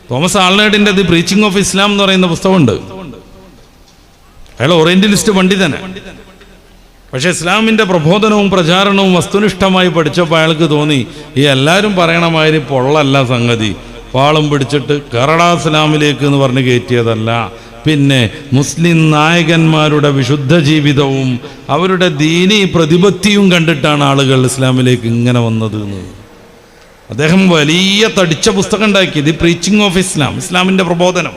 Thomas ആൾനേഡിൻ്റെ the preaching of Islam എന്ന് പറയുന്ന പുസ്തകമുണ്ട്. അയാൾ ഓറിയന്റലിസ്റ്റ് പണ്ഡിതനാണ്. പക്ഷെ ഇസ്ലാമിൻ്റെ പ്രബോധനവും പ്രചാരണവും വസ്തുനിഷ്ഠമായി പഠിച്ചപ്പോൾ അയാൾക്ക് തോന്നി ഈ എല്ലാവരും പറയണ മാതിരി പൊള്ളല്ല സംഗതി. പാളം പിടിച്ചിട്ട് കേരള ഇസ്ലാമിലേക്ക് എന്ന് പറഞ്ഞ് കയറ്റിയതല്ല. പിന്നെ മുസ്ലിം നായകന്മാരുടെ വിശുദ്ധ ജീവിതവും അവരുടെ ദീനീ പ്രതിപത്തിയും കണ്ടിട്ടാണ് ആളുകൾ ഇസ്ലാമിലേക്ക് ഇങ്ങനെ വന്നത് എന്ന് അദ്ദേഹം വലിയ തടിച്ച പുസ്തകം ഉണ്ടാക്കി, ദി പ്രീച്ചിങ് ഓഫ് ഇസ്ലാം, ഇസ്ലാമിൻ്റെ പ്രബോധനം.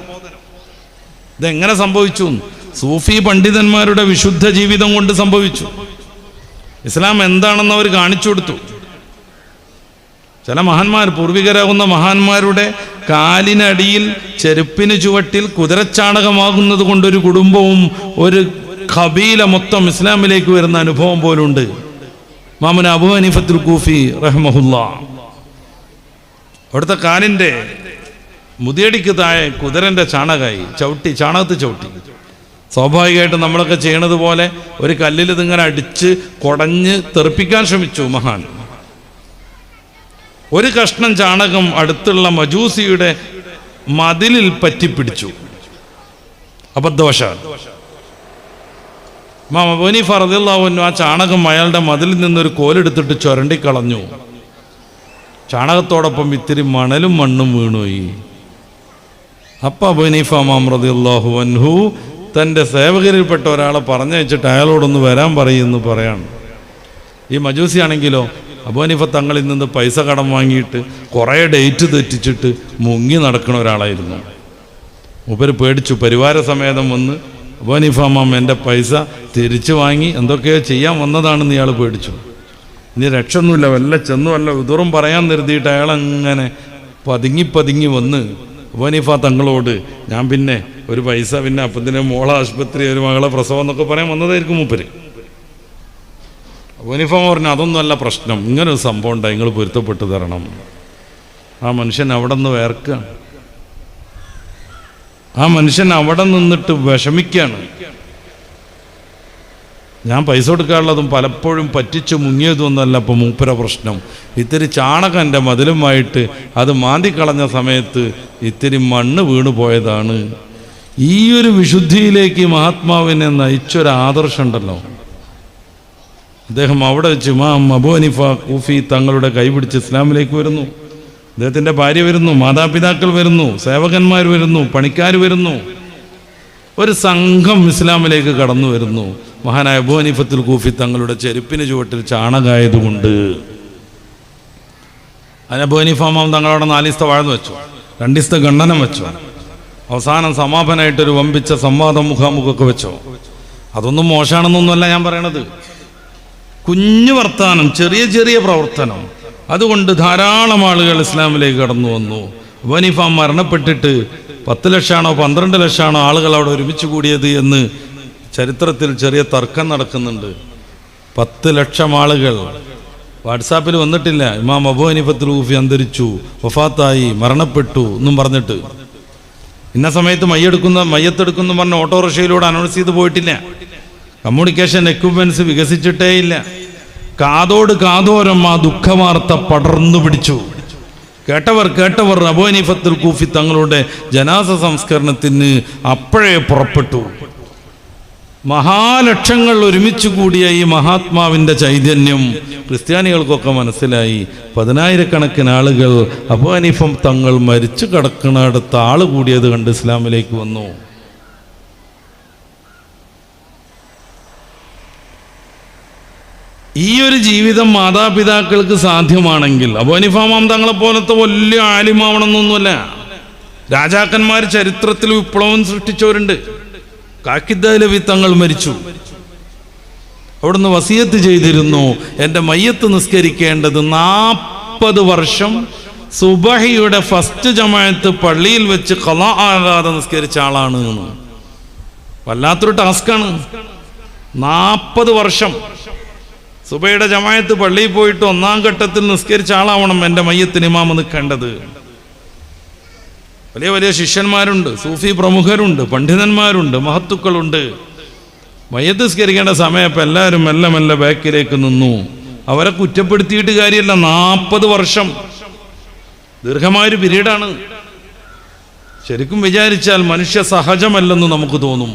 ഇതെങ്ങനെ സംഭവിച്ചു? സൂഫി പണ്ഡിതന്മാരുടെ വിശുദ്ധ ജീവിതം കൊണ്ട് സംഭവിച്ചു. ഇസ്ലാം എന്താണെന്ന് അവർ കാണിച്ചു കൊടുത്തു. ചില മഹാന്മാർ, പൂർവികരാകുന്ന മഹാന്മാരുടെ കാലിനടിയിൽ ചെരുപ്പിന് ചുവട്ടിൽ കുതിരച്ചാണകമാകുന്നത് കൊണ്ടൊരു കുടുംബവും ഒരു ഖബീല മൊത്തം ഇസ്ലാമിലേക്ക് വരുന്ന അനുഭവം പോലുണ്ട്. ഇമാമുന അബൂ ഹനീഫത്തുൽ കൂഫി റഹ്മഹുല്ലാ, അവിടുത്തെ കാലിൻ്റെ മുതിയടിക്ക് താഴെ കുതിരൻ്റെ ചാണകമായി ചവിട്ടി, ചാണകത്ത് ചവിട്ടി. സ്വാഭാവികമായിട്ട് നമ്മളൊക്കെ ചെയ്യണത് പോലെ ഒരു കല്ലിൽ ഇതിങ്ങനെ അടിച്ച് കുടഞ്ഞ് തെറിപ്പിക്കാൻ ശ്രമിച്ചു മഹാൻ. ഒരു കഷ്ണം ചാണകം അടുത്തുള്ള മജൂസിയുടെ മതിലിൽ പറ്റിപ്പിടിച്ചു. അബദ്ധവശാൽ ഇമാം അബൂ ഹനീഫ റളിയല്ലാഹു അൻഹു ആ ചാണകം അയാളുടെ മതിലിൽ നിന്നൊരു കോലെടുത്തിട്ട് ചുരണ്ടിക്കളഞ്ഞു. ചാണകത്തോടൊപ്പം ഇത്തിരി മണലും മണ്ണും വീണുപോയി. അപ്പം അബൂ ഹനീഫ ഇമാം റളിയല്ലാഹു അൻഹു തൻ്റെ സേവകരിൽപ്പെട്ട ഒരാളെ പറഞ്ഞയച്ചിട്ട് അയാളോടൊന്ന് വരാൻ പറയുമെന്ന് പറയാണ്. ഈ മജൂസി ആണെങ്കിലോ അബൂ ഹനീഫ തങ്ങളിൽ നിന്ന് പൈസ കടം വാങ്ങിയിട്ട് കുറേ ഡേറ്റ് തെറ്റിച്ചിട്ട് മുങ്ങി നടക്കുന്ന ഒരാളായിരുന്നു. മൂപ്പര് പേടിച്ചു. പരിവാര സമേതം വന്ന് അബൂ ഹനീഫ ഇമാം എൻ്റെ പൈസ തിരിച്ചു വാങ്ങി എന്തൊക്കെയോ ചെയ്യാൻ വന്നതാണെന്ന് ഇയാൾ പേടിച്ചു. ഇനി രക്ഷയൊന്നുമില്ല, വല്ല ചെന്നു വല്ല ഉദുറും പറയാൻ നിർത്തിയിട്ട് അയാളങ്ങനെ പതുങ്ങി വന്ന് അബൂ ഹനീഫ തങ്ങളോട് ഞാൻ പിന്നെ ഒരു പൈസ പിന്നെ അപ്പത്തിൻ്റെ മോളെ ആശുപത്രി, ഒരു മകളെ പ്രസവം എന്നൊക്കെ പറയാൻ വന്നതായിരിക്കും മൂപ്പര്. അബൂ ഹനീഫ പറഞ്ഞു അതൊന്നുമല്ല പ്രശ്നം, ഇങ്ങനൊരു സംഭവം ഉണ്ടായി, നിങ്ങൾ പൊരുത്തപ്പെട്ട് തരണം. ആ മനുഷ്യൻ അവിടെ നിന്ന് വേർക്കുകയാണ്. ആ മനുഷ്യൻ അവിടെ നിന്നിട്ട് വിഷമിക്കുകയാണ്. ഞാൻ പൈസ കൊടുക്കാനുള്ളതും പലപ്പോഴും പറ്റിച്ചു മുങ്ങിയതൊന്നുമല്ല ഇപ്പം മൂപ്പര പ്രശ്നം. ഇത്തിരി ചാണകം എൻ്റെ മതിലുമായിട്ട് അത് മാന്തിക്കളഞ്ഞ സമയത്ത് ഇത്തിരി മണ്ണ് വീണു പോയതാണ്. ഈ ഒരു വിശുദ്ധിയിലേക്ക് മഹാത്മാവിനെ നയിച്ചൊരു ആദർശം ഉണ്ടല്ലോ. അദ്ദേഹം അവിടെ വെച്ച് ഇമാം അബൂ ഹനീഫ കൂഫി തങ്ങളുടെ കൈപിടിച്ച് ഇസ്ലാമിലേക്ക് വരുന്നു. അദ്ദേഹത്തിൻ്റെ ഭാര്യ വരുന്നു, മാതാപിതാക്കൾ വരുന്നു, സേവകന്മാർ വരുന്നു, പണിക്കാർ വരുന്നു. ഒരു സംഘം ഇസ്ലാമിലേക്ക് കടന്നു വരുന്നു. മഹാനായ അബൂ ഹനീഫത്തുൽ കൂഫി തങ്ങളുടെ ചെരുപ്പിന് ചുവട്ടിൽ ചാണകമായതുകൊണ്ട് അതിന് അബൂ ഹനീഫ ഇമാം തങ്ങളവിടെ 4 ദിവസത്തെ വാഴ്ന്നു വെച്ചു, 2 ദിവസത്തെ ഖണ്ഡനം വെച്ചു, അവസാനം സമാപനമായിട്ടൊരു വമ്പിച്ച സംവാദം മുഖാമുഖമൊക്കെ വെച്ചോ. അതൊന്നും മോശമാണെന്നൊന്നുമല്ല ഞാൻ പറയണത്. കുഞ്ഞു വർത്താനം, ചെറിയ ചെറിയ പ്രവർത്തനം, അതുകൊണ്ട് ധാരാളം ആളുകൾ ഇസ്ലാമിലേക്ക് കടന്നു വന്നു. അബൂ ഹനീഫ മരണപ്പെട്ടിട്ട് 10 ലക്ഷമാണോ 12 ലക്ഷമാണോ ആളുകൾ അവിടെ ഒരുമിച്ച് കൂടിയത് എന്ന് ചരിത്രത്തിൽ ചെറിയ തർക്കം നടക്കുന്നുണ്ട്. 10 ലക്ഷം ആളുകൾ വാട്സാപ്പിൽ വന്നിട്ടില്ല ഇമാം അബൂ ഹനീഫത്തുൽ കൂഫി അന്തരിച്ചു, വഫാത്തായി, മരണപ്പെട്ടു എന്നും പറഞ്ഞിട്ട്. ഇന്ന സമയത്ത് മയ്യത്തെടുക്കുന്നു പറഞ്ഞ ഓട്ടോറിക്ഷയിലൂടെ അനൗൺസ് ചെയ്ത് പോയിട്ടില്ല. കമ്മ്യൂണിക്കേഷൻ എക്യുപ്മെന്റ്സ് വികസിച്ചിട്ടേ ഇല്ല. കാതോട് കാതോരം ആ ദുഃഖവാർത്ത പടർന്നു പിടിച്ചു. കേട്ടവർ അബൂ ഹനീഫത്തുൽ കൂഫി തങ്ങളുടെ ജനാസ സംസ്കരണത്തിന് അപ്പോഴേ പുറപ്പെട്ടു. മഹാലക്ഷങ്ങൾ ഒരുമിച്ച് കൂടിയ ഈ മഹാത്മാവിൻ്റെ ചൈതന്യം ക്രിസ്ത്യാനികൾക്കൊക്കെ മനസ്സിലായി. 10,000-കണക്കിന് ആളുകൾ അബൂ ഹനീഫ തങ്ങൾ മരിച്ചു കിടക്കുന്നിടത്ത് ആൾ കൂടിയത് കണ്ട് ഇസ്ലാമിലേക്ക് വന്നു. ഈ ഒരു ജീവിതം മാതാപിതാക്കൾക്ക് സാധ്യമാണെങ്കിൽ അബൂ ഹനീഫ ഇമാം തങ്ങളെ പോലത്തെ വലിയ ആലിമാവണമെന്നൊന്നുമല്ല. രാജാക്കന്മാർ ചരിത്രത്തിൽ വിപ്ലവം സൃഷ്ടിച്ചവരുണ്ട്. കാക്കിദ് തങ്ങൾ മരിച്ചു, അവിടുന്ന് വസിയത്ത് ചെയ്തിരുന്നു, എൻ്റെ മയ്യത്ത് നിസ്കരിക്കേണ്ടത് 40 വർഷം സുബഹിയുടെ ഫസ്റ്റ് ജമാഅത്ത് പള്ളിയിൽ വെച്ച് ഖളാ ആകാതെ നിസ്കരിച്ച ആളാണ് എന്ന്. വല്ലാത്തൊരു ടാസ്ക്കാണ്. 40 വർഷം സുബഹിയുടെ ജമാഅത്ത് പള്ളിയിൽ പോയിട്ട് 1-ാം ഘട്ടത്തിൽ നിസ്കരിച്ച ആളാവണം എൻ്റെ മയ്യത്തിന് ഇമാമ് നിൽക്കേണ്ടത്. വലിയ വലിയ ശിഷ്യന്മാരുണ്ട്, സൂഫി പ്രമുഖരുണ്ട്, പണ്ഡിതന്മാരുണ്ട്, മഹത്തുക്കളുണ്ട്. മയ്യത്ത് നിസ്കരിക്കേണ്ട സമയപ്പോൾ എല്ലാവരും മെല്ലെ മെല്ലെ ബാക്കിലേക്ക് നിന്നു. അവരെ കുറ്റപ്പെടുത്തിയിട്ട് കാര്യമല്ല. 40 വർഷം ദീർഘമായൊരു പീരീഡാണ്. ശരിക്കും വിചാരിച്ചാൽ മനുഷ്യ സഹജമല്ലെന്ന് നമുക്ക് തോന്നും.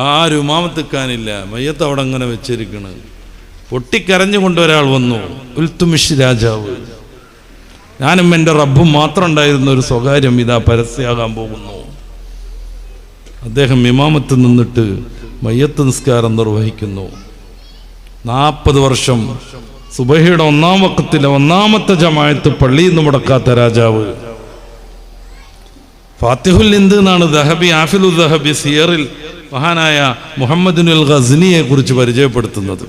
ആരും ഇമാമത്തിക്കാനില്ല, മയ്യത്ത് അവിടെ അങ്ങനെ വെച്ചിരിക്കണ്. പൊട്ടിക്കരഞ്ഞുകൊണ്ട് ഒരാൾ വന്നു, ഉൽത്തുമിഷ് രാജാവ്, ഞാനും എൻ്റെ റബ്ബും മാത്രം ഉണ്ടായിരുന്ന ഒരു സ്വകാര്യം ഇതാ പരസ്യമാകാൻ പോകുന്നു. അദ്ദേഹം ഇമാമത്ത് നിന്നിട്ട് മയ്യത്ത് നിസ്കാരം നിർവഹിക്കുന്നു. 40 വർഷം സുബഹിയുടെ 1-ാം വഖത്തിലെ 1-ാമത്തെ ജമാഅത്ത് പള്ളിയിൽ നിന്ന് മുടക്കാത്ത രാജാവ്. ഫാത്തിഹുൽ ഹിന്ദ് എന്നാണ് ദഹബി, ആഫിലുൽ ദഹബി സിയറിൽ മഹാനായ മുഹമ്മദുൽ ഗസ്നിയെ കുറിച്ച് പരിചയപ്പെടുത്തുന്നത്.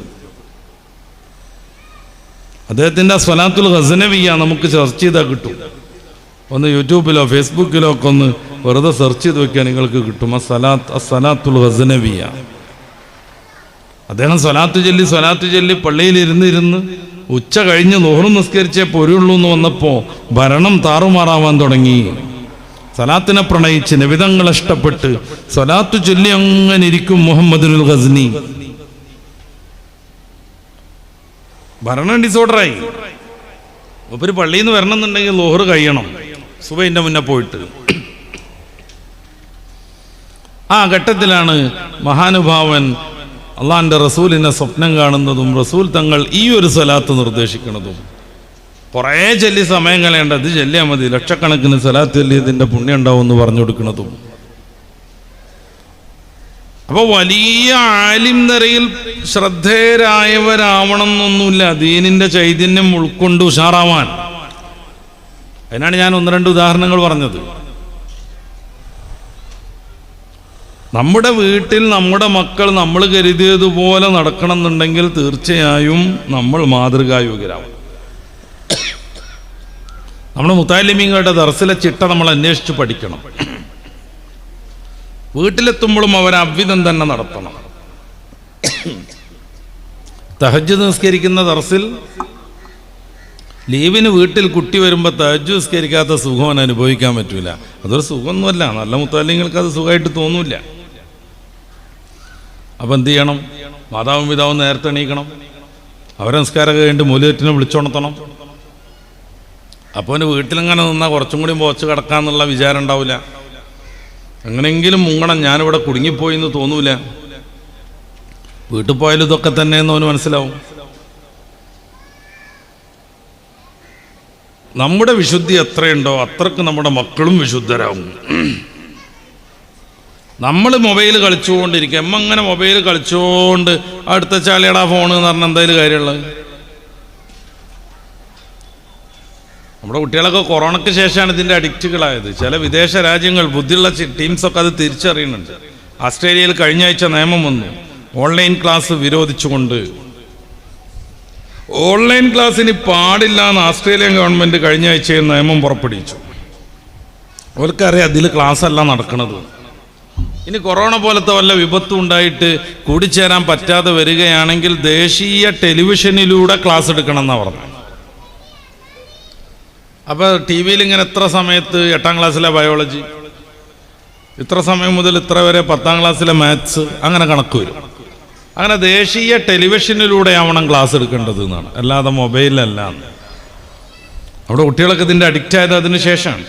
അദ്ദേഹത്തിൻ്റെ സ്വലാത്തുൽ ഗസ്നവിയ നമുക്ക് സെർച്ച് ചെയ്താൽ കിട്ടും. ഒന്ന് യൂട്യൂബിലോ ഫേസ്ബുക്കിലോ ഒക്കെ ഒന്ന് വെറുതെ സെർച്ച് ചെയ്ത് വെക്കാൻ നിങ്ങൾക്ക് കിട്ടും. സ്വലാത്തുൽ ഗസ്നവിയ. അദ്ദേഹം സ്വലാത്തു ചൊല്ലി പള്ളിയിൽ ഇരുന്ന് ഉച്ച കഴിഞ്ഞ് ളുഹ്ർ നിസ്കരിച്ചേ പൊരുള്ളൂ എന്ന് വന്നപ്പോൾ ഭരണം താറുമാറാവാൻ തുടങ്ങി. സ്വലാത്തിനെ പ്രണയിച്ച് നബിതങ്ങളെ ഇഷ്ടപ്പെട്ട് സ്വലാത്തു ചൊല്ലി അങ്ങനെ ഇരിക്കും മുഹമ്മദുൽ ഗസ്നി. ഭരണം ഡിസോർഡറായി. ഒരു പള്ളിയിൽ നിന്ന് വരണം എന്നുണ്ടെങ്കിൽ ളുഹ്ർ കഴിയണം, സുബഹിന്റെ മുന്നേ പോയിട്ട്. ആ ഘട്ടത്തിലാണ് മഹാനുഭാവൻ അള്ളാഹിൻ്റെ റസൂലിനെ സ്വപ്നം കാണുന്നതും റസൂൽ തങ്ങൾ ഈ ഒരു സ്വലാത്ത് നിർദ്ദേശിക്കുന്നതും. കുറേ ചൊല്ലി സമയം കളയേണ്ട, ഇത് ചൊല്ലിയാൽ മതി, ലക്ഷക്കണക്കിന് സ്വലാത്ത് ചൊല്ലിയതിൻ്റെ പുണ്യം ഉണ്ടാവും എന്ന് പറഞ്ഞു കൊടുക്കുന്നതും. അപ്പോൾ വലിയ ആലിം നിരയിൽ ശ്രദ്ധേയരായവരാവണം എന്നൊന്നുമില്ല ദീനിൻ്റെ ചൈതന്യം ഉൾക്കൊണ്ട് ഉഷാറാവാൻ. അതിനാണ് ഞാൻ 1-2 ഉദാഹരണങ്ങൾ പറഞ്ഞത്. നമ്മുടെ വീട്ടിൽ നമ്മുടെ മക്കൾ നമ്മൾ കരുതിയതുപോലെ നടക്കണം എന്നുണ്ടെങ്കിൽ തീർച്ചയായും നമ്മൾ മാതൃകായോഗ്യരാവണം. നമ്മുടെ മുത്താലിമീങ്ങളുടെ ദർസിലെ ചിട്ട നമ്മൾ അന്വേഷിച്ച് പഠിക്കണം. വീട്ടിലെത്തുമ്പോഴും അവരെ അവ്വിധം തന്നെ നടത്തണം. തഹജ്ജുദ് നിസ്കരിക്കുന്ന ദർസിൽ ലീവിന് വീട്ടിൽ കുട്ടി വരുമ്പോൾ തഹജ്ജുദ് നിസ്കരിക്കാത്ത സുഖം അനുഭവിക്കാൻ പറ്റൂല. അതൊരു സുഖമൊന്നുമല്ല, നല്ല മുത്താലിങ്ങൾക്ക് അത് സുഖമായിട്ട് തോന്നൂല. അപ്പം എന്ത് ചെയ്യണം? മാതാവും പിതാവും നേരത്തെ എണീക്കണം, അവരെ നിസ്കാരമൊക്കെ കഴിഞ്ഞിട്ട് മൂല്യറ്റിനെ വിളിച്ചുണർത്തണം. അപ്പോൾ അവന് വീട്ടിലിങ്ങനെ നിന്നാൽ കുറച്ചും കൂടി പോച്ച് കിടക്കാന്നുള്ള വിചാരം ഉണ്ടാവില്ല. എങ്ങനെയെങ്കിലും മുങ്ങണം, ഞാനിവിടെ കുടുങ്ങിപ്പോയി എന്ന് തോന്നൂല. വീട്ടിൽ പോയാലും ഇതൊക്കെ തന്നെയെന്ന് അവന് മനസ്സിലാവും. നമ്മുടെ വിശുദ്ധി എത്രയുണ്ടോ അത്രക്ക് നമ്മുടെ മക്കളും വിശുദ്ധരാകും. നമ്മൾ മൊബൈൽ കളിച്ചുകൊണ്ടിരിക്കുക, അങ്ങനെ മൊബൈൽ കളിച്ചുകൊണ്ട് അടുത്ത ചാളിയടാ ഫോൺ എന്ന് പറഞ്ഞാൽ എന്തായാലും കാര്യമുള്ളത്. നമ്മുടെ കുട്ടികളൊക്കെ കൊറോണയ്ക്ക് ശേഷമാണ് ഇതിൻ്റെ അഡിക്റ്റുകളായത്. ചില വിദേശ രാജ്യങ്ങൾ ബുദ്ധിയുള്ള ടീംസൊക്കെ അത് തിരിച്ചറിയുന്നുണ്ട്. ഓസ്ട്രേലിയയിൽ കഴിഞ്ഞ ആഴ്ച നിയമം വന്നു, ഓൺലൈൻ ക്ലാസ് വിരോധിച്ചുകൊണ്ട്. ഓൺലൈൻ ക്ലാസ്സിന് പാടില്ല എന്ന് ഓസ്ട്രേലിയൻ ഗവൺമെൻറ് കഴിഞ്ഞ ആഴ്ചയിൽ നിയമം പുറപ്പെടുവിച്ചു. അവർക്കറിയാം അതിൽ ക്ലാസ് അല്ല നടക്കുന്നത്. ഇനി കൊറോണ പോലത്തെ വല്ല വിപത്തും ഉണ്ടായിട്ട് കൂടിച്ചേരാൻ പറ്റാതെ വരികയാണെങ്കിൽ ദേശീയ ടെലിവിഷനിലൂടെ ക്ലാസ് എടുക്കണം എന്നാണ് പറഞ്ഞത്. അപ്പോൾ ടി വിയിൽ ഇങ്ങനെ എത്ര സമയത്ത് 8ാം ക്ലാസ്സിലെ ബയോളജി, ഇത്ര സമയം മുതൽ ഇത്ര വരെ 10ാം ക്ലാസ്സിലെ മാത്സ്, അങ്ങനെ കണക്ക് വരും. അങ്ങനെ ദേശീയ ടെലിവിഷനിലൂടെ ആവണം ക്ലാസ് എടുക്കേണ്ടത് എന്നാണ്, അല്ലാതെ മൊബൈലിലല്ല. നമ്മുടെ കുട്ടികളൊക്കെ ഇതിൻ്റെ അഡിക്റ്റ് ആയത് അതിന് ശേഷമാണ്.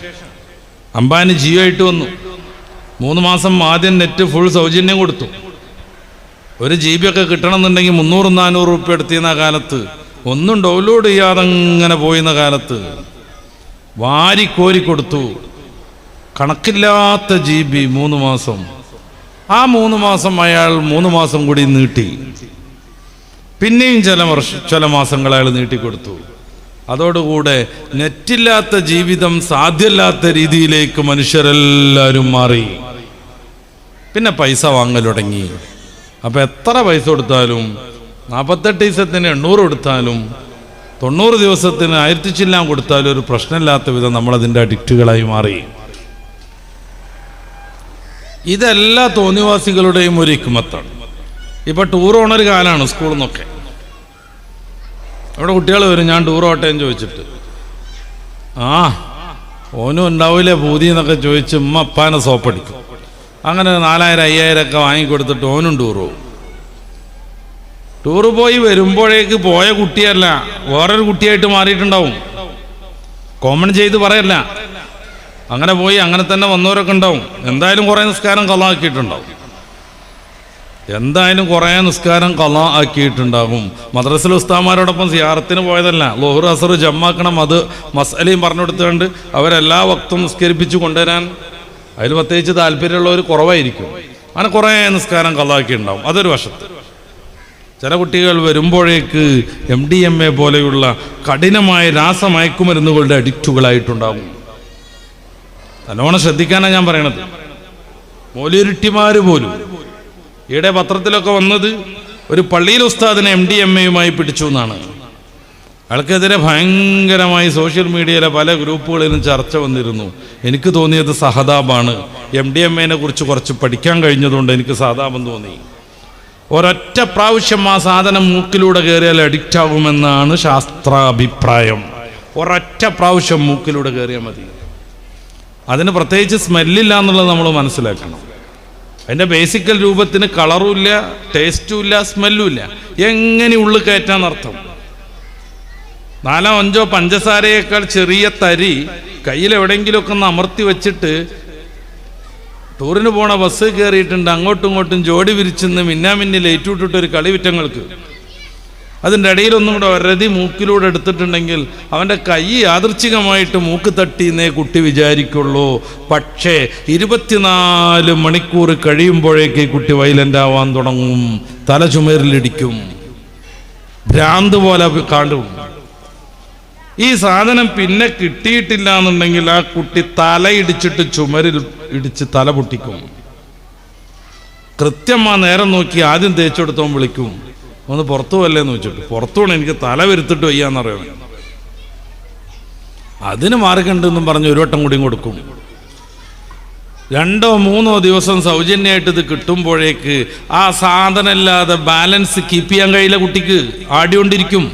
അംബാനി ജിയോ ആയിട്ട് വന്നു. 3 മാസം ആദ്യം നെറ്റ് ഫുൾ സൗജന്യം കൊടുത്തു. 1 GB ഒക്കെ കിട്ടണമെന്നുണ്ടെങ്കിൽ 300-400 രൂപ എടുത്തിരുന്ന കാലത്ത്, ഒന്നും ഡൗൺലോഡ് ചെയ്യാതെ അങ്ങനെ പോയിരുന്ന കാലത്ത് വാരിക്കോരി കൊടുത്തു. കണക്കില്ലാത്ത GB 3 മാസം. ആ 3 മാസം അയാൾ 3 മാസം കൂടി നീട്ടി. പിന്നെയും ചില മാസങ്ങൾ അയാൾ നീട്ടിക്കൊടുത്തു. അതോടുകൂടെ നെറ്റില്ലാത്ത ജീവിതം സാധ്യമല്ലാത്ത രീതിയിലേക്ക് മനുഷ്യരെല്ലാവരും മാറി. പിന്നെ പൈസ വാങ്ങൽ തുടങ്ങി. അപ്പം എത്ര പൈസ കൊടുത്താലും, 48 ദിവസത്തിന് 800 കൊടുത്താലും, 90 ദിവസത്തിന് 1000 ചില്ലാൻ കൊടുത്താലും ഒരു പ്രശ്നമില്ലാത്ത വിധം നമ്മളതിൻ്റെ അഡിക്റ്റുകളായി മാറി. ഇതെല്ലാ തോന്നിവാസികളുടെയും ഒരു ഹിക്മത്താണ്. ഇപ്പം ടൂർ പോണൊരു കാലമാണ് സ്കൂളിൽ നിന്നൊക്കെ. അവിടെ കുട്ടികൾ വരും, ഞാൻ ടൂർ പോട്ടെ എന്ന് ചോദിച്ചിട്ട്. ഓനും ഉണ്ടാവില്ലേ പൂതി എന്നൊക്കെ ചോദിച്ച് ഉമ്മ അപ്പാനെ സോപ്പടിക്കും. അങ്ങനെ 4000-5000 ഒക്കെ വാങ്ങിക്കൊടുത്തിട്ട് ഓനും ടൂർ പോകും. ടൂറ് പോയി വരുമ്പോഴേക്ക് പോയ കുട്ടിയല്ല, വേറൊരു കുട്ടിയായിട്ട് മാറിയിട്ടുണ്ടാവും. കോമൺ ചെയ്ത് പറയല്ല, അങ്ങനെ പോയി അങ്ങനെ തന്നെ വന്നവരൊക്കെ ഉണ്ടാവും. എന്തായാലും കുറേ നിസ്കാരം ഖളാ ആക്കിയിട്ടുണ്ടാവും. എന്തായാലും കുറേ നിസ്കാരം ഖളാ ആക്കിയിട്ടുണ്ടാകും. മദ്രസയിലെ ഉസ്താദന്മാരോടൊപ്പം സിയാറത്തിന് പോയതല്ല, ളുഹ്ർ അസ്ർ ജമ്മാക്കണം, അത് മസ്അലയും പറഞ്ഞു കൊടുത്തുകൊണ്ട് അവരെല്ലാ വക്തും നിസ്കരിപ്പിച്ച് കൊണ്ടുവരാൻ അതിൽ പ്രത്യേകിച്ച് താല്പര്യമുള്ളവർ കുറവായിരിക്കും. അങ്ങനെ കുറേ നിസ്കാരം ഖളാ ആക്കിയിട്ടുണ്ടാവും. അതൊരു വശത്ത്. ചില കുട്ടികൾ വരുമ്പോഴേക്ക് MDMA പോലെയുള്ള കഠിനമായ രാസമയക്കുമരുന്നുകളുടെ അഡിക്റ്റുകളായിട്ടുണ്ടാകും. നല്ലോണം ശ്രദ്ധിക്കാനാണ് ഞാൻ പറയണത്. മൗലവിമാർ പോലും ഈയിടെ പത്രത്തിലൊക്കെ വന്നത് ഒരു പള്ളിയിൽ ഉസ്താദിനെ MDMAയുമായി പിടിച്ചു എന്നാണ്. അയാൾക്കെതിരെ ഭയങ്കരമായി സോഷ്യൽ മീഡിയയിലെ പല ഗ്രൂപ്പുകളിലും ചർച്ച വന്നിരുന്നു. എനിക്ക് തോന്നിയത് സഹതാപാണ്. MDMAനെ കുറിച്ച് കുറച്ച് പഠിക്കാൻ കഴിഞ്ഞതുകൊണ്ട് എനിക്ക് സഹതാപം തോന്നി. ഒരൊറ്റ പ്രാവശ്യം ആ സാധനം മൂക്കിലൂടെ കയറിയാൽ അഡിക്റ്റ് ആകുമെന്നാണ് ശാസ്ത്രാഭിപ്രായം. ഒരൊറ്റ പ്രാവശ്യം മൂക്കിലൂടെ കയറിയാൽ മതി. അതിന് പ്രത്യേകിച്ച് സ്മെല്ലില്ല എന്നുള്ളത് നമ്മൾ മനസ്സിലാക്കണം. അതിൻ്റെ ബേസിക്കൽ രൂപത്തിന് കളറും ഇല്ല, ടേസ്റ്റും ഇല്ല, സ്മെല്ലും ഇല്ല. എങ്ങനെ ഉള്ളിൽ കയറ്റാന്നർത്ഥം. 4-5 പഞ്ചസാരയേക്കാൾ ചെറിയ തരി കയ്യിൽ എവിടെയെങ്കിലുമൊക്കെ ഒന്ന് അമർത്തി വെച്ചിട്ട് ടൂറിന് പോണ ബസ് കയറിയിട്ടുണ്ട്, അങ്ങോട്ടും ഇങ്ങോട്ടും ജോഡി വിരിച്ചെന്ന് മിന്നാമിന്നി ലൈറ്റ് ഇട്ടിട്ടൊരു കളി വിറ്റങ്ങൾക്ക്. അതിൻ്റെ ഇടയിലൊന്നും കൂടെ ഒരതി മൂക്കിലൂടെ എടുത്തിട്ടുണ്ടെങ്കിൽ അവൻ്റെ കൈ യാദൃച്ഛികമായിട്ട് മൂക്ക് തട്ടിയെന്നേ കുട്ടി വിചാരിക്കുള്ളൂ. പക്ഷേ 24 മണിക്കൂർ കഴിയുമ്പോഴേക്ക് കുട്ടി വയലൻ്റ് ആവാൻ തുടങ്ങും, തല ചുമരിലിടിക്കും, ഭ്രാന്ത് പോലെ കാണും. ഈ സാധനം പിന്നെ കിട്ടിയിട്ടില്ല എന്നുണ്ടെങ്കിൽ ആ കുട്ടി തലയിടിച്ചിട്ട് ചുമരിൽ ഇടിച്ച് തല പൊട്ടിക്കും. കൃത്യമാ നേരം നോക്കി ആദ്യം തേച്ചെടുത്തോൻ വിളിക്കും, ഒന്ന് പുറത്തു പോകല്ലേന്ന് വെച്ചിട്ട്. പുറത്തു പോകണം, എനിക്ക് തല വരുത്തിട്ട് വയ്യാന്നറിയണം. അതിന് മാർഗമുണ്ടെന്നും പറഞ്ഞ് ഒരു വട്ടം കൂടിയും കൊടുക്കും. 2-3 ദിവസം സൗജന്യമായിട്ട് ഇത് കിട്ടുമ്പോഴേക്ക് ആ സാധനം ഇല്ലാതെ ബാലൻസ് കീപ്പ് ചെയ്യാൻ കഴിയില്ല കുട്ടിക്ക്, ആടിക്കൊണ്ടിരിക്കും.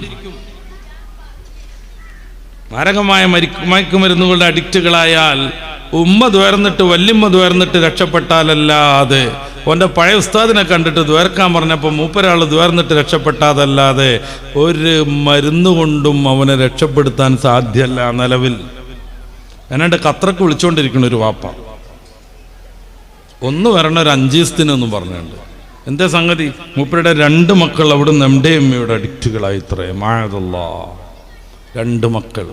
മാരകമായ മയക്കുമരുന്നുകളുടെ അഡിക്റ്റുകളായാൽ ഉമ്മ ദ്വേർന്നിട്ട് വല്യമ്മ ദ്വേർന്നിട്ട് രക്ഷപ്പെട്ടാലല്ലാതെ, ഓൻ്റെ പഴയ ഉസ്താദിനെ കണ്ടിട്ട് ദ്വേർക്കാൻ പറഞ്ഞപ്പോൾ മൂപ്പരാൾ ദ്വേർന്നിട്ട് രക്ഷപ്പെട്ടാതല്ലാതെ ഒരു മരുന്ന് കൊണ്ടും അവനെ രക്ഷപ്പെടുത്താൻ സാധ്യമല്ല നിലവിൽ. എന്നാണ്ട് ഖത്തർക്ക് വിളിച്ചുകൊണ്ടിരിക്കുന്ന ഒരു വാപ്പ, ഒന്ന് വരണ ഒരു 5 ദിവസത്തിനൊന്നും പറഞ്ഞുണ്ട്. എന്താ സംഗതി? മൂപ്പരുടെ 2 മക്കൾ അവിടുന്ന് MDMAയുടെ അഡിക്റ്റുകളായി. ഇത്രേ മാഴതല്ലാ, 2 മക്കൾ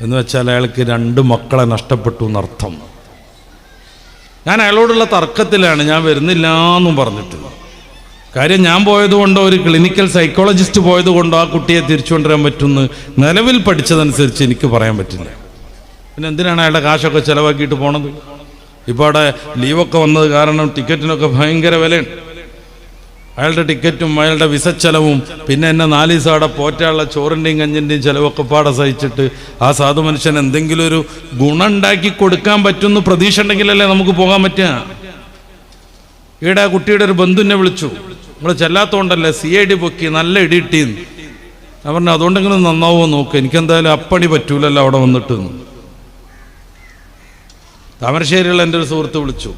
എന്ന് വെച്ചാൽ അയാൾക്ക് 2 മക്കളെ നഷ്ടപ്പെട്ടു എന്നർത്ഥം. ഞാൻ അയാളോടുള്ള തർക്കത്തിലാണ്, ഞാൻ വരുന്നില്ല എന്നും പറഞ്ഞിട്ടില്ല. കാര്യം ഞാൻ പോയതുകൊണ്ടോ ഒരു ക്ലിനിക്കൽ സൈക്കോളജിസ്റ്റ് പോയതുകൊണ്ടോ ആ കുട്ടിയെ തിരിച്ചു കൊണ്ടുവരാൻ പറ്റുമെന്ന് നിലവിൽ പഠിച്ചതനുസരിച്ച് എനിക്ക് പറയാൻ പറ്റില്ല. പിന്നെ എന്തിനാണ് അയാളുടെ കാശൊക്കെ ചിലവാക്കിയിട്ട് പോണത്? ഇപ്പോൾ അവിടെ ലീവൊക്കെ വന്നത് കാരണം ടിക്കറ്റിനൊക്കെ ഭയങ്കര വിലയുണ്ട്. അയാളുടെ ടിക്കറ്റും അയാളുടെ വിസ ചെലവും പിന്നെ എന്നെ 4 ദിവസം അവിടെ പോറ്റാനുള്ള ചോറിൻ്റെയും കഞ്ഞിൻ്റെയും ചിലവൊക്കെ പാടെ സഹിച്ചിട്ട് ആ സാധു മനുഷ്യൻ എന്തെങ്കിലും ഒരു ഗുണം ഉണ്ടാക്കി കൊടുക്കാൻ പറ്റുമെന്ന് പ്രതീക്ഷ ഉണ്ടെങ്കിലല്ലേ നമുക്ക് പോകാൻ പറ്റുക. ഈടെ കുട്ടിയുടെ ഒരു ബന്ധുവിനെ വിളിച്ചു, നമ്മൾ ചെല്ലാത്തതുകൊണ്ടല്ലേ CID പൊക്കി നല്ല ഇടിയിട്ടീന്ന്. ഞാൻ പറഞ്ഞു അതുകൊണ്ടെങ്കിലും നന്നാവുമോ നോക്ക്, എനിക്കെന്തായാലും അപ്പണി പറ്റൂലല്ലോ അവിടെ വന്നിട്ട്. താമരശ്ശേരിയുള്ള എൻ്റെ ഒരു സുഹൃത്ത് വിളിച്ചു,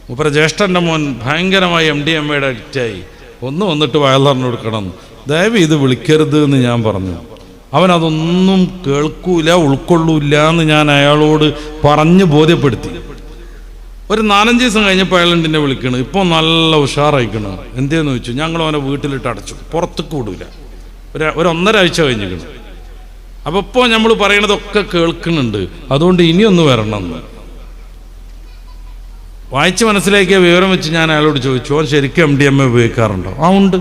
മൂപ്പര ജ്യേഷ്ഠൻ്റെ മോൻ ഭയങ്കരമായി MDMAയുടെ അഡിക്റ്റായി, ഒന്ന് വന്നിട്ട് വയലറിന് കൊടുക്കണം, ദയവ് ഇത് വിളിക്കരുത് എന്ന് ഞാൻ പറഞ്ഞു. അവനതൊന്നും കേൾക്കൂല, ഉൾക്കൊള്ളൂല്ല എന്ന് ഞാൻ അയാളോട് പറഞ്ഞ് ബോധ്യപ്പെടുത്തി. ഒരു 4-5 ദിവസം കഴിഞ്ഞപ്പോൾ അയാൾ എന്നെ വിളിക്കണം, ഇപ്പോൾ നല്ല ഉഷാറായിക്കണം. എന്തേന്ന് ചോദിച്ചു. ഞങ്ങൾ അവനെ വീട്ടിലിട്ട് അടച്ചു, പുറത്തേക്ക് വിടൂല. ഒരു 1.5 ആഴ്ച കഴിഞ്ഞിരിക്കണം. അപ്പോൾ ഇപ്പോൾ നമ്മൾ പറയണതൊക്കെ കേൾക്കുന്നുണ്ട്, അതുകൊണ്ട് ഇനിയൊന്ന് വരണം എന്ന് വായിച്ച് മനസ്സിലാക്കിയ വിവരം വെച്ച് ഞാൻ അയാളോട് ചോദിച്ചു, അവൻ ശരിക്കും MDMA ഉപയോഗിക്കാറുണ്ടോ? ആ ഉണ്ട്.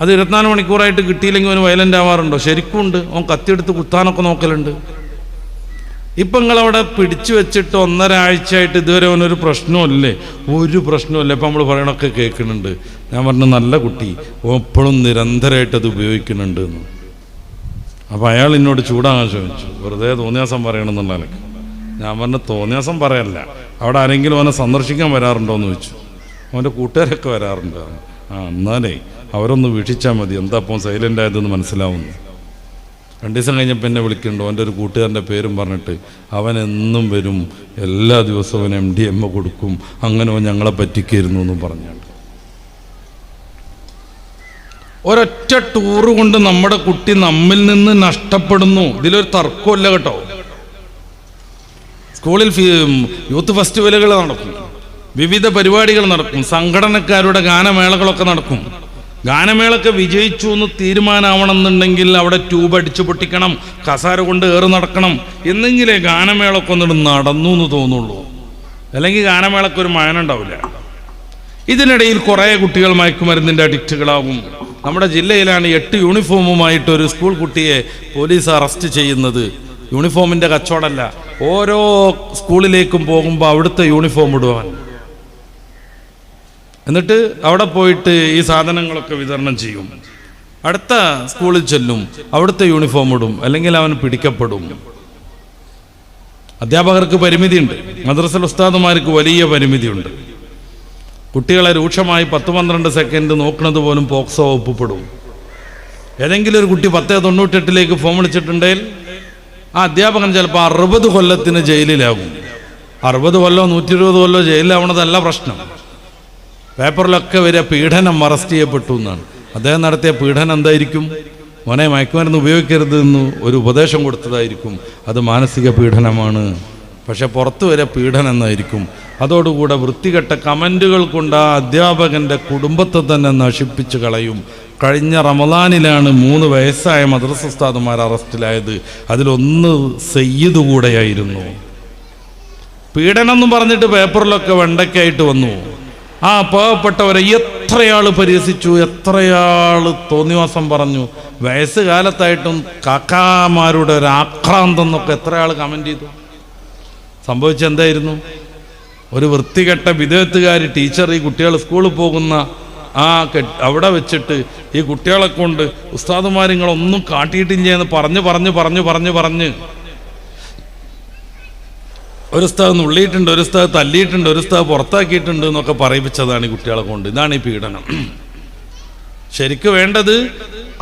അത് 24 മണിക്കൂറായിട്ട് കിട്ടിയില്ലെങ്കിൽ അവന് വയലൻ്റ് ആവാറുണ്ടോ? ശരിക്കും ഉണ്ട്. അവൻ കത്തിയെടുത്ത് കുത്താനൊക്കെ നോക്കലുണ്ട്. ഇപ്പം നിങ്ങളവിടെ പിടിച്ചു വെച്ചിട്ട് 1.5 ആഴ്ചയായിട്ട് ഇതുവരെ അവനൊരു പ്രശ്നമില്ലേ? ഒരു പ്രശ്നമില്ല. ഇപ്പം നമ്മൾ പറയണൊക്കെ കേൾക്കുന്നുണ്ട്. ഞാൻ പറഞ്ഞു നല്ല കുട്ടി, എപ്പോഴും നിരന്തരമായിട്ട് അത് ഉപയോഗിക്കുന്നുണ്ട് എന്ന്. അപ്പോൾ അയാൾ എന്നോട് ചൂടാകാൻ ശ്രമിച്ചു, വെറുതെ തോന്നിയാസം പറയണമെന്നുള്ള എനിക്ക്. ഞാൻ പറഞ്ഞു തോന്നിയാസം പറയല്ല, അവിടെ ആരെങ്കിലും അവനെ സന്ദർശിക്കാൻ വരാറുണ്ടോ എന്ന് ചോദിച്ചു. അവൻ്റെ കൂട്ടുകാരൊക്കെ വരാറുണ്ട്. എന്നാലേ അവരൊന്ന് വീക്ഷിച്ചാൽ മതി, എന്താ അപ്പം സൈലൻ്റ് ആയതെന്ന് മനസ്സിലാവുന്നു. 2 ദിവസം കഴിഞ്ഞപ്പോൾ എന്നെ വിളിക്കുന്നുണ്ടോ, അവൻ്റെ ഒരു കൂട്ടുകാരൻ്റെ പേരും പറഞ്ഞിട്ട്, അവൻ എന്നും വരും, എല്ലാ ദിവസവും അവൻ MDMA കൊടുക്കും, അങ്ങനെ അവൻ ഞങ്ങളെ പറ്റിക്കായിരുന്നു എന്നും പറഞ്ഞാണ്. ഒരൊറ്റ ടൂറ് കൊണ്ട് നമ്മുടെ കുട്ടി നമ്മിൽ നിന്ന് നഷ്ടപ്പെടുന്നു. ഇതിലൊരു തർക്കമില്ല കേട്ടോ. സ്കൂളിൽ യൂത്ത് ഫെസ്റ്റിവലുകൾ നടക്കും, വിവിധ പരിപാടികൾ നടക്കും, സംഘടനക്കാരുടെ ഗാനമേളകളൊക്കെ നടക്കും. ഗാനമേളൊക്കെ വിജയിച്ചു എന്ന് തീരുമാനമാവണമെന്നുണ്ടെങ്കിൽ അവിടെ ട്യൂബ് അടിച്ചു പൊട്ടിക്കണം, കസാര കൊണ്ട് ഏറ് നടക്കണം, എന്നെങ്കിലേ ഗാനമേളൊക്കെ ഒന്നിട്ട് നടന്നു എന്ന് തോന്നുള്ളൂ. അല്ലെങ്കിൽ ഗാനമേളക്ക് ഒരു മായനുണ്ടാവില്ല. ഇതിനിടയിൽ കുറേ കുട്ടികൾ മയക്കുമരുന്നിൻ്റെ അഡിക്റ്റുകളാവും. നമ്മുടെ ജില്ലയിലാണ് 8 യൂണിഫോമുമായിട്ട് ഒരു സ്കൂൾ കുട്ടിയെ പോലീസ് അറസ്റ്റ് ചെയ്യുന്നത്. യൂണിഫോമിൻ്റെ കച്ചവടമല്ല, ഓരോ സ്കൂളിലേക്കും പോകുമ്പോൾ അവിടുത്തെ യൂണിഫോം ഇടുവാൻ, എന്നിട്ട് അവിടെ പോയിട്ട് ഈ സാധനങ്ങളൊക്കെ വിതരണം ചെയ്യും. അടുത്ത സ്കൂളിൽ ചെല്ലും, അവിടുത്തെ യൂണിഫോം ഇടും, അല്ലെങ്കിൽ അവൻ പിടിക്കപ്പെടും. അധ്യാപകർക്ക് പരിമിതിയുണ്ട്, മദ്രസ ഉസ്താദുമാർക്ക് വലിയ പരിമിതിയുണ്ട്. കുട്ടികളെ രൂക്ഷമായി 10-12 സെക്കൻഡ് നോക്കുന്നത് പോലും പോക്സോ ഒപ്പപ്പെടും. ഏതെങ്കിലും ഒരു കുട്ടി 1098 ഫോം വിളിച്ചിട്ടുണ്ടെങ്കിൽ ആ അധ്യാപകൻ ചിലപ്പോൾ 60 കൊല്ലത്തിന് ജയിലിലാകും. 60 കൊല്ലോ 120 കൊല്ലോ ജയിലിലാവണതല്ല പ്രശ്നം. പേപ്പറിലൊക്കെ വരെ പീഡനം അറസ്റ്റ് ചെയ്യപ്പെട്ടു എന്നാണ്. അദ്ദേഹം നടത്തിയ പീഡനം എന്തായിരിക്കും? മോനെ മയക്കുമരുന്ന് ഉപയോഗിക്കരുത് എന്ന് ഒരു ഉപദേശം കൊടുത്തതായിരിക്കും. അത് മാനസിക പീഡനമാണ്. പക്ഷെ പുറത്തു വരെ പീഡനം എന്നായിരിക്കും. അതോടുകൂടെ വൃത്തികെട്ട കമൻറ്റുകൾ കൊണ്ട് ആ അധ്യാപകൻ്റെ കുടുംബത്തെ തന്നെ നശിപ്പിച്ച് കളയും. കഴിഞ്ഞ റമദാനിലാണ് 3 വയസ്സായ മദ്രസ ഉസ്താദുമാർ അറസ്റ്റിലായത്. അതിലൊന്ന് സയ്യിദ് കൂടെയായിരുന്നു. പീഡനം എന്ന് പറഞ്ഞിട്ട് പേപ്പറിലൊക്കെ വെണ്ടയ്ക്കായിട്ട് വന്നു. ആ പാവപ്പെട്ടവരെ എത്രയാൾ പരിഹസിച്ചു, എത്രയാൾ തോന്നിവാസം പറഞ്ഞു. വയസ്സുകാലത്തായിട്ടും കാക്കാമാരുടെ ഒരു ആക്രാന്തം എന്നൊക്കെ എത്രയാൾ കമൻ്റ് ചെയ്തു. സംഭവിച്ചെന്തായിരുന്നു? ഒരു വൃത്തികെട്ട വിദേഹത്തുകാരി ടീച്ചർ ഈ കുട്ടികൾ സ്കൂളിൽ പോകുന്ന അവിടെ വെച്ചിട്ട് ഈ കുട്ടികളെ കൊണ്ട് ഉസ്താദുമാരിങ്ങളൊന്നും കാട്ടിയിട്ടില്ല എന്ന് പറഞ്ഞ് ഒരു ഉസ്താദ് നുള്ളിയിട്ടുണ്ട്, ഒരു ഉസ്താദ് തല്ലിയിട്ടുണ്ട്, ഒരു ഉസ്താദ് പുറത്താക്കിയിട്ടുണ്ട് എന്നൊക്കെ പറയിപ്പിച്ചതാണ് ഈ കുട്ടികളെ കൊണ്ട്. ഇതാണ് ഈ പീഡനം. ശരിക്കും വേണ്ടത്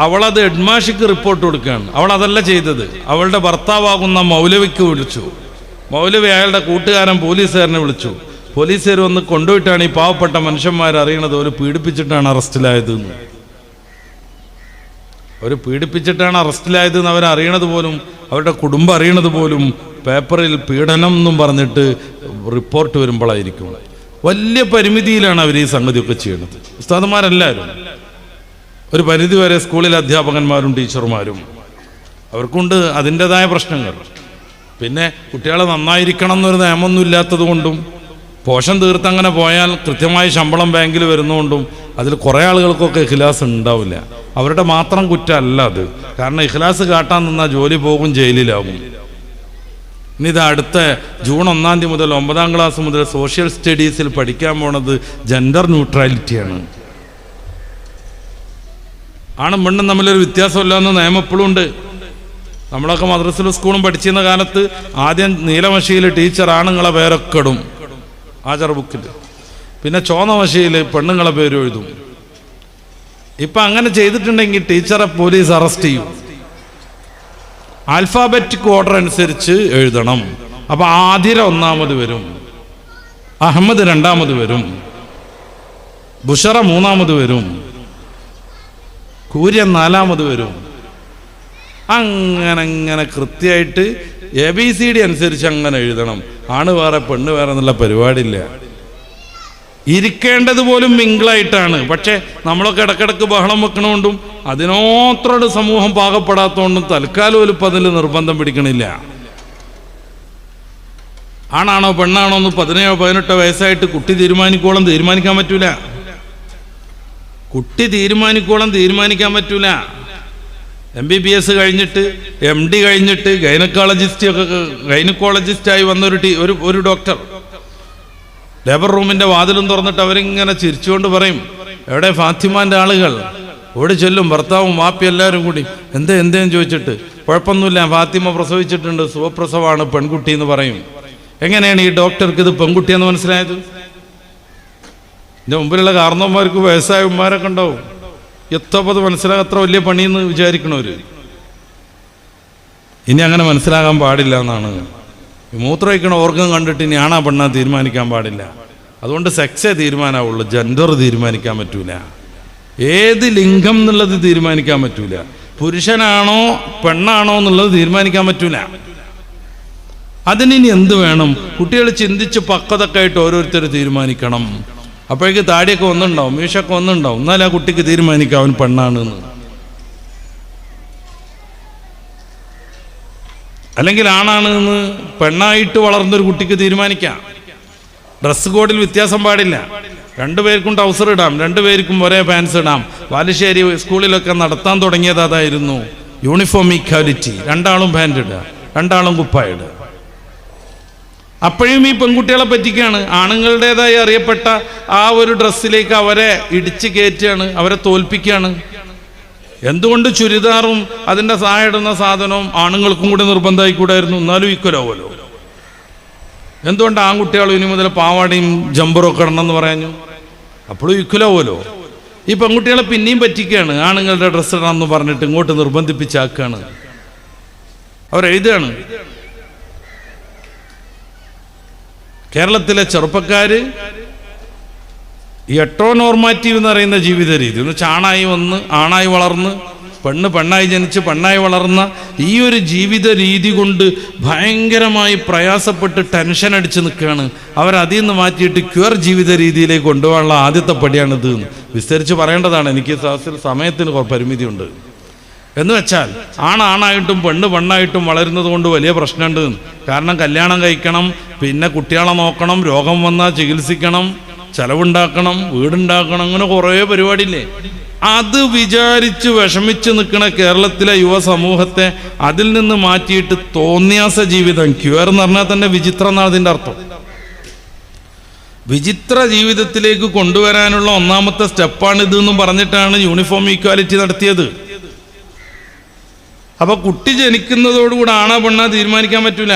അവളത് ഹെഡ്മാഷിക്ക് റിപ്പോർട്ട് കൊടുക്കുകയാണ്. അവൾ അതല്ല ചെയ്തത്. അവളുടെ ഭർത്താവാകുന്ന മൗലവിക്ക് വിളിച്ചു. മൗലവി അയാളുടെ കൂട്ടുകാരൻ പോലീസുകാരനെ വിളിച്ചു. പോലീസുകാർ വന്ന് കൊണ്ടുപോയിട്ടാണ് ഈ പാവപ്പെട്ട മനുഷ്യന്മാർ അറിയണത് ഒരു പീഡിപ്പിച്ചിട്ടാണ് അറസ്റ്റിലായതെന്ന്. അവർ പീഡിപ്പിച്ചിട്ടാണ് അറസ്റ്റിലായതെന്ന് അവരറിയണത് പോലും, അവരുടെ കുടുംബം അറിയണത് പോലും പേപ്പറിൽ പീഡനം എന്നും പറഞ്ഞിട്ട് റിപ്പോർട്ട് വരുമ്പോഴായിരിക്കും. വലിയ പരിമിതിയിലാണ് അവർ ഈ സംഗതിയൊക്കെ ചെയ്യുന്നത്. ഉസ്താദന്മാരെല്ലാവരും ഒരു പരിധിവരെ സ്കൂളിലെ അധ്യാപകന്മാരും ടീച്ചർമാരും അവർക്കുണ്ട് അതിൻ്റെതായ പ്രശ്നങ്ങൾ. പിന്നെ കുട്ടികളെ നന്നായിരിക്കണം എന്നൊരു നിയമമൊന്നും ഇല്ലാത്തത് കൊണ്ടും പോഷൻ തീർത്തങ്ങനെ പോയാൽ കൃത്യമായി ശമ്പളം ബാങ്കിൽ വരുന്നതുകൊണ്ടും അതിൽ കുറേ ആളുകൾക്കൊക്കെ ഇഖ്ലാസ് ഉണ്ടാവില്ല. അവരുടെ മാത്രം കുറ്റമല്ല അത്. കാരണം ഇഖ്ലാസ് കാട്ടാൻ നിന്നാൽ ജോലി പോകും, ജയിലിലാവും. ഇനി ഇത് അടുത്ത ജൂൺ 1 തീയതി മുതൽ 9ാം ക്ലാസ് മുതൽ സോഷ്യൽ സ്റ്റഡീസിൽ പഠിക്കാൻ പോണത് ജെൻഡർ ന്യൂട്രാലിറ്റിയാണ്. ആണും പെണ്ണും തമ്മിലൊരു വ്യത്യാസമില്ല എന്ന നിയമം എപ്പോഴും ഉണ്ട്. നമ്മളൊക്കെ മദ്രസയിലും സ്കൂളും പഠിച്ചിരുന്ന കാലത്ത് ആദ്യം നീലമഷിയിൽ ടീച്ചർ ആണുങ്ങളെ പേരൊക്കെ ഇടും ആചാര ബുക്കിൽ, പിന്നെ ചുവന്ന മഷിയിൽ പെണ്ണുങ്ങളെ പേര് എഴുതും. ഇപ്പം അങ്ങനെ ചെയ്തിട്ടുണ്ടെങ്കിൽ ടീച്ചറെ പോലീസ് അറസ്റ്റ് ചെയ്യും. ആൽഫാബറ്റിക് ഓർഡർ അനുസരിച്ച് എഴുതണം. അപ്പം ആതിര 1ാമത് വരും, അഹമ്മദ് 2ാമത് വരും, ബുഷറ 3ാമത് വരും, കൂര്യൻ 4ാമത് വരും. അങ്ങനെ കൃത്യമായിട്ട് ABCD അനുസരിച്ച് അങ്ങനെ എഴുതണം. ആണ് വേറെ പെണ്ണ് വേറെ എന്നുള്ള പരിപാടിയില്ല. ഇരിക്കേണ്ടത് പോലും മിങ്കിളായിട്ടാണ്. പക്ഷെ നമ്മളൊക്കെ ഇടക്കിടക്ക് ബഹളം വെക്കണോണ്ടും അതിനോത്രൊരു സമൂഹം പാകപ്പെടാത്തതുകൊണ്ടും തൽക്കാലം ഒരു അതിൽ നിർബന്ധം പിടിക്കണില്ല. ആണാണോ പെണ്ണാണോ എന്ന് 17-18 വയസ്സായിട്ട് കുട്ടി തീരുമാനിക്കാൻ പറ്റൂല. കുട്ടി തീരുമാനിക്കാൻ പറ്റൂല. MBBS കഴിഞ്ഞിട്ട് MD കഴിഞ്ഞിട്ട് ഗൈനക്കോളജിസ്റ്റായി വന്ന ഒരു ഡോക്ടർ ലേബർ റൂമിൻ്റെ വാതിലും തുറന്നിട്ട് അവരിങ്ങനെ ചിരിച്ചുകൊണ്ട് പറയും, എവിടെ ഫാത്തിമാൻ്റെ ആളുകൾ? ഓടി ചെല്ലും, ഭർത്താവും വാപ്പി എല്ലാവരും കൂടി. എന്തേന്ന് ചോദിച്ചിട്ട്, കുഴപ്പമൊന്നുമില്ല, ഫാത്തിമ പ്രസവിച്ചിട്ടുണ്ട്, സുഖപ്രസവമാണ്, പെൺകുട്ടി എന്ന് പറയും. എങ്ങനെയാണ് ഈ ഡോക്ടർക്ക് ഇത് പെൺകുട്ടിയെന്ന് മനസ്സിലായത്? എൻ്റെ മുമ്പിലുള്ള കാരണവന്മാർക്ക് വയസ്സായവന്മാരൊക്കെ ഉണ്ടാവും. എത്തപ്പത് മനസ്സിലാകാൻ അത്ര വലിയ പണിയെന്ന് വിചാരിക്കണവര്. ഇനി അങ്ങനെ മനസ്സിലാകാൻ പാടില്ല എന്നാണ്. മൂത്രമൊഴിക്കണ ഓർഗം കണ്ടിട്ട് ഇനി ആണാ പെണ്ണാ തീരുമാനിക്കാൻ പാടില്ല. അതുകൊണ്ട് സെക്സേ തീരുമാനമാവുള്ളൂ, ജെൻഡർ തീരുമാനിക്കാൻ പറ്റൂല. ഏത് ലിംഗം എന്നുള്ളത് തീരുമാനിക്കാൻ പറ്റൂല. പുരുഷനാണോ പെണ്ണാണോ എന്നുള്ളത് തീരുമാനിക്കാൻ പറ്റൂല. അതിനി എന്ത് വേണം? കുട്ടികൾ ചിന്തിച്ച് പക്വതൊക്കെ ആയിട്ട് ഓരോരുത്തർ തീരുമാനിക്കണം. അപ്പോഴേക്ക് താടിയൊക്കെ ഒന്നുണ്ടാവും, മീശൊക്കെ ഒന്നുണ്ടാവും, എന്നാലും ആ കുട്ടിക്ക് തീരുമാനിക്കാം അവൻ പെണ്ണാണെന്ന്. അല്ലെങ്കിൽ ആണാണെന്ന് പെണ്ണായിട്ട് വളർന്നൊരു കുട്ടിക്ക് തീരുമാനിക്കാം. ഡ്രസ് കോഡിൽ വ്യത്യാസം പാടില്ല. രണ്ടുപേർക്കും ട്രൗസർ ഇടാം, രണ്ടുപേർക്കും ഒരേ പാൻസ് ഇടാം. ബാലുശ്ശേരി സ്കൂളിലൊക്കെ നടത്താൻ തുടങ്ങിയത് അതായിരുന്നു, യൂണിഫോം ഈക്വാലിറ്റി. രണ്ടാളും പാൻറ് ഇടുക, രണ്ടാളും കുപ്പായ ഇടുക. അപ്പോഴും ഈ പെൺകുട്ടികളെ പറ്റിക്കാണ്. ആണുങ്ങളുടേതായി അറിയപ്പെട്ട ആ ഒരു ഡ്രസ്സിലേക്ക് അവരെ ഇടിച്ച് കയറ്റുകയാണ്, അവരെ തോൽപ്പിക്കുകയാണ്. എന്തുകൊണ്ട് ചുരിദാറും അതിൻ്റെ സഹായം ഇടുന്ന സാധനവും ആണുങ്ങൾക്കും കൂടി നിർബന്ധമായിക്കൂടായിരുന്നു? എന്നാലും ഈക്വലാവുമല്ലോ. എന്തുകൊണ്ട് ആൺകുട്ടികളും ഇനി മുതൽ പാവാടയും ജമ്പറും ഒക്കെ ഇടണമെന്ന് പറഞ്ഞു? അപ്പോഴും ഈക്വലാവുമല്ലോ. ഈ പെൺകുട്ടികളെ പിന്നെയും പറ്റിക്കുകയാണ്. ആണുങ്ങളുടെ ഡ്രസ്സ് ഇടണമെന്ന് പറഞ്ഞിട്ട് ഇങ്ങോട്ട് നിർബന്ധിപ്പിച്ചാക്കുകയാണ്. അവരെഴുതുകയാണ്, കേരളത്തിലെ ചെറുപ്പക്കാർ ഈ ഹെറ്ററോനോർമാറ്റീവ് എന്ന് പറയുന്ന ജീവിത രീതി, ഒന്ന് ചാണായി വന്ന് ആണായി വളർന്ന് പെണ്ണായി ജനിച്ച് പെണ്ണായി വളർന്ന ഈ ഒരു ജീവിത രീതി കൊണ്ട് ഭയങ്കരമായി പ്രയാസപ്പെട്ട് ടെൻഷൻ അടിച്ച് നിൽക്കുകയാണ്. അവരതിൽ നിന്ന് മാറ്റിയിട്ട് ക്യൂർ ജീവിത രീതിയിലേക്ക് കൊണ്ടുപോകാനുള്ള ആദ്യത്തെ പടിയാണിത്. വിസ്തരിച്ച് പറയേണ്ടതാണ്, എനിക്ക് സമയത്തിന് പരിമിതിയുണ്ട്. എന്ന് വെച്ചാൽ ആണായിട്ടും പെണ്ണായിട്ടും വളരുന്നത് കൊണ്ട് വലിയ പ്രശ്നമുണ്ട്. കാരണം കല്യാണം കഴിക്കണം, പിന്നെ കുട്ടികളെ നോക്കണം, രോഗം വന്നാൽ ചികിത്സിക്കണം, ചെലവുണ്ടാക്കണം, വീടുണ്ടാക്കണം, അങ്ങനെ കുറേ പരിപാടിയില്ലേ. അത് വിചാരിച്ച് വിഷമിച്ച് നിൽക്കുന്ന കേരളത്തിലെ യുവസമൂഹത്തെ അതിൽ നിന്ന് മാറ്റിയിട്ട് തോന്നിയാസ ജീവിതം, ക്യൂർ എന്ന് പറഞ്ഞാൽ തന്നെ വിചിത്രം എന്നാണ് അതിൻ്റെ അർത്ഥം. വിചിത്ര ജീവിതത്തിലേക്ക് കൊണ്ടുവരാനുള്ള ഒന്നാമത്തെ സ്റ്റെപ്പാണിത് എന്നും പറഞ്ഞിട്ടാണ് യൂണിഫോം ഈക്വാലിറ്റി നടത്തിയത്. അപ്പൊ കുട്ടി ജനിക്കുന്നതോടുകൂടെ ആണാ പെണ്ണാ തീരുമാനിക്കാൻ പറ്റൂല.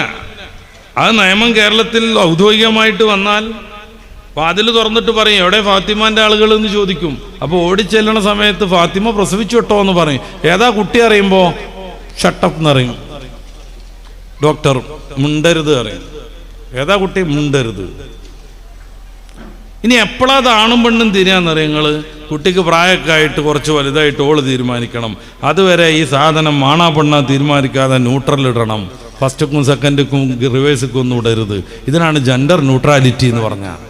അത് നിയമം കേരളത്തിൽ ഔദ്യോഗികമായിട്ട് വന്നാൽ വാതിൽ തുറന്നിട്ട് പറയും, എവിടെ ഫാത്തിമാന്റെ ആളുകൾ എന്ന് ചോദിക്കും. അപ്പോൾ ഓടിച്ചെല്ലണ സമയത്ത് ഫാത്തിമ പ്രസവിച്ചു കേട്ടോ എന്ന് പറയും. ഏതാ കുട്ടി അറിയുമ്പോൾ ഷട്ടപ്പ് എന്നറിയും. ഡോക്ടർ മുണ്ടരുത് അറിയും. ഏതാ കുട്ടി? മുണ്ടരുത്. ഇനി എപ്പോഴത് ആണും പെണ്ണും തിരിയാന്നറിയാം നിങ്ങൾ? കുട്ടിക്ക് പ്രായമൊക്കെ ആയിട്ട് കുറച്ച് വലുതായിട്ട് ഓള് തീരുമാനിക്കണം. അതുവരെ ഈ സാധനം ആണാ പെണ്ണാ തീരുമാനിക്കാതെ ന്യൂട്രൽ ഇടണം. ഫസ്റ്റുക്കും സെക്കൻഡുക്കും റിവേഴ്സുക്കും ഒന്നും ഇടരുത്. ഇതിനാണ് ജെൻഡർ ന്യൂട്രാലിറ്റി എന്ന് പറഞ്ഞാൽ.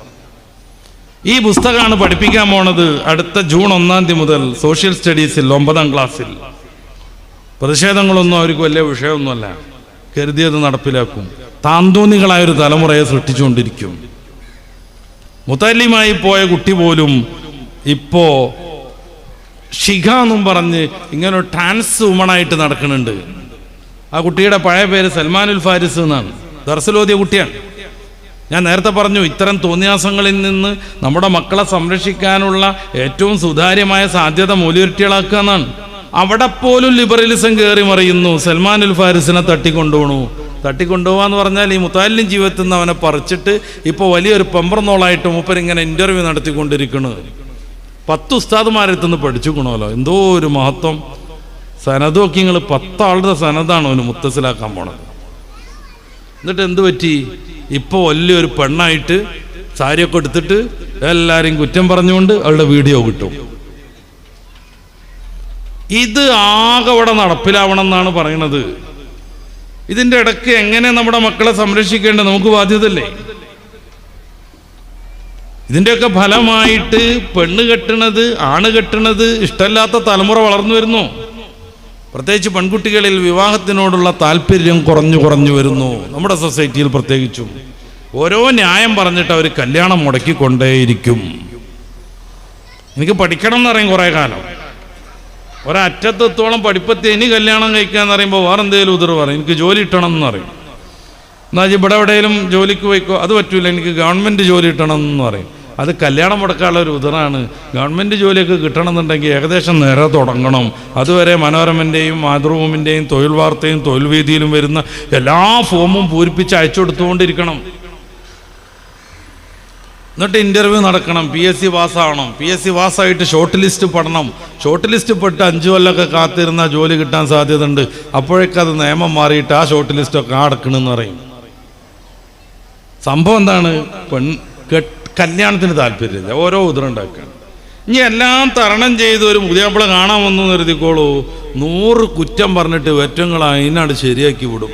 ഈ പുസ്തകമാണ് പഠിപ്പിക്കാൻ പോണത് അടുത്ത ജൂൺ 1 തീയതി മുതൽ സോഷ്യൽ സ്റ്റഡീസിൽ 9ാം ക്ലാസ്സിൽ. പ്രതിഷേധങ്ങളൊന്നും അവർക്ക് വലിയ വിഷയമൊന്നുമല്ല. കരുതിയത് നടപ്പിലാക്കും. താന്തോന്നികളായൊരു തലമുറയെ സൃഷ്ടിച്ചുകൊണ്ടിരിക്കും. മുത്തല്ലിമായി പോയ കുട്ടി പോലും ഇപ്പോ ഷിഖ എന്നും പറഞ്ഞ് ഇങ്ങനെ ട്രാൻസ് വുമണായിട്ട് നടക്കുന്നുണ്ട്. ആ കുട്ടിയുടെ പഴയ പേര് സൽമാനുൽ ഫാരിസ് എന്നാണ്. ദർസിലോതിയ കുട്ടിയാണ്. ഞാൻ നേരത്തെ പറഞ്ഞു, ഇത്തരം തോന്നിയാസങ്ങളിൽ നിന്ന് നമ്മുടെ മക്കളെ സംരക്ഷിക്കാനുള്ള ഏറ്റവും സുതാര്യമായ സാധ്യത മൗലികട്ടികളാക്കുക എന്നാണ്. അവിടെ പോലും ലിബറലിസം കയറി മറിയുന്നു. സൽമാനുൽ ഫാരിസിനെ തട്ടിക്കൊണ്ടുപോകാന്ന് പറഞ്ഞാൽ ഈ മുത്താലിം ജീവിതത്തിൽ നിന്ന് അവനെ പറിച്ചിട്ട് ഇപ്പോൾ വലിയൊരു പെമ്പർന്നോളായിട്ട് മൂപ്പരിങ്ങനെ ഇൻ്റർവ്യൂ നടത്തിക്കൊണ്ടിരിക്കുന്നത്. 10 ഉസ്താദുമാരെത്തുനിന്ന് പഠിച്ചുക്കണമല്ലോ. എന്തോ ഒരു മഹത്വം. സനദൊക്കെ നിങ്ങൾ 10 ആളുടെ സനദാണ് അവന് മുത്തസിലാക്കാൻ പോണത്. എന്നിട്ട് എന്ത് പറ്റി? ഇപ്പോൾ വലിയൊരു പെണ്ണായിട്ട് സാരിയൊക്കെ എടുത്തിട്ട് എല്ലാവരെയും കുറ്റം പറഞ്ഞുകൊണ്ട് അവളുടെ വീഡിയോ കിട്ടും. ഇത് ആകെ അവിടെ നടപ്പിലാവണം എന്നാണ് പറയണത്. ഇതിൻ്റെ ഇടയ്ക്ക് എങ്ങനെ നമ്മുടെ മക്കളെ സംരക്ഷിക്കേണ്ടത് നമുക്ക് ബാധ്യതയല്ലേ? ഇതിൻ്റെയൊക്കെ ഫലമായിട്ട് പെണ്ണ് കെട്ടണത് ആണ് കെട്ടണത് ഇഷ്ടമില്ലാത്ത തലമുറ വളർന്നു വരുന്നു. പ്രത്യേകിച്ച് പെൺകുട്ടികളിൽ വിവാഹത്തിനോടുള്ള താല്പര്യം കുറഞ്ഞു വരുന്നു. നമ്മുടെ സൊസൈറ്റിയിൽ പ്രത്യേകിച്ചും ഓരോ ന്യായം പറഞ്ഞിട്ട് അവർ കല്യാണം മുടക്കിക്കൊണ്ടേയിരിക്കും. എനിക്ക് പഠിക്കണം എന്നറിയും കുറേ കാലം. ഒരറ്റത്തെത്തോളം പഠിപ്പത്തി ഇനി കല്യാണം കഴിക്കാന്ന് പറയുമ്പോൾ വേറെ എന്തെങ്കിലും ഉതിർ പറയും. എനിക്ക് ജോലി കിട്ടണം എന്ന് പറയും. എന്നാൽ ഇവിടെ എവിടെയെങ്കിലും ജോലിക്ക് പോയിക്കോ, അത് പറ്റൂല, എനിക്ക് ഗവൺമെൻറ് ജോലി കിട്ടണം എന്ന് പറയും. അത് കല്യാണം മുടക്കാനുള്ള ഒരു ഉദറാണ്. ഗവൺമെൻറ് ജോലിയൊക്കെ കിട്ടണമെന്നുണ്ടെങ്കിൽ ഏകദേശം നേരെ തുടങ്ങണം. അതുവരെ മനോരമൻ്റെയും മാതൃഭൂമിൻ്റെയും തൊഴിൽ വാർത്തയും തൊഴിൽ വേദിയിലും വരുന്ന എല്ലാ ഫോമും പൂരിപ്പിച്ച് അയച്ചു കൊടുത്തുകൊണ്ടിരിക്കണം. എന്നിട്ട് ഇൻ്റർവ്യൂ നടക്കണം. PSC പാസ്സാവണം. PSC പാസ്സായിട്ട് ഷോർട്ട് ലിസ്റ്റ് പെടണം. ഷോർട്ട് ലിസ്റ്റ് പെട്ട് 5 കൊല്ലമൊക്കെ കാത്തിരുന്ന ജോലി കിട്ടാൻ സാധ്യതയുണ്ട്. അപ്പോഴേക്കത് നിയമം മാറിയിട്ട് ആ ഷോർട്ട് ലിസ്റ്റൊക്കെ അടക്കണമെന്ന് പറയും. സംഭവം എന്താണ്? കല്യാണത്തിന് താല്പര്യമില്ല, ഓരോ ഉദറുണ്ടാക്കുകയാണ്. ഇനി എല്ലാം തരണം ചെയ്ത് ഒരു പുതിയാപ്പിള കാണാൻ വന്നു നിർത്തിക്കോളൂ, 100 കുറ്റം പറഞ്ഞിട്ട് വെറ്റങ്ങൾ അതിനാണ് ശരിയാക്കി വിടും.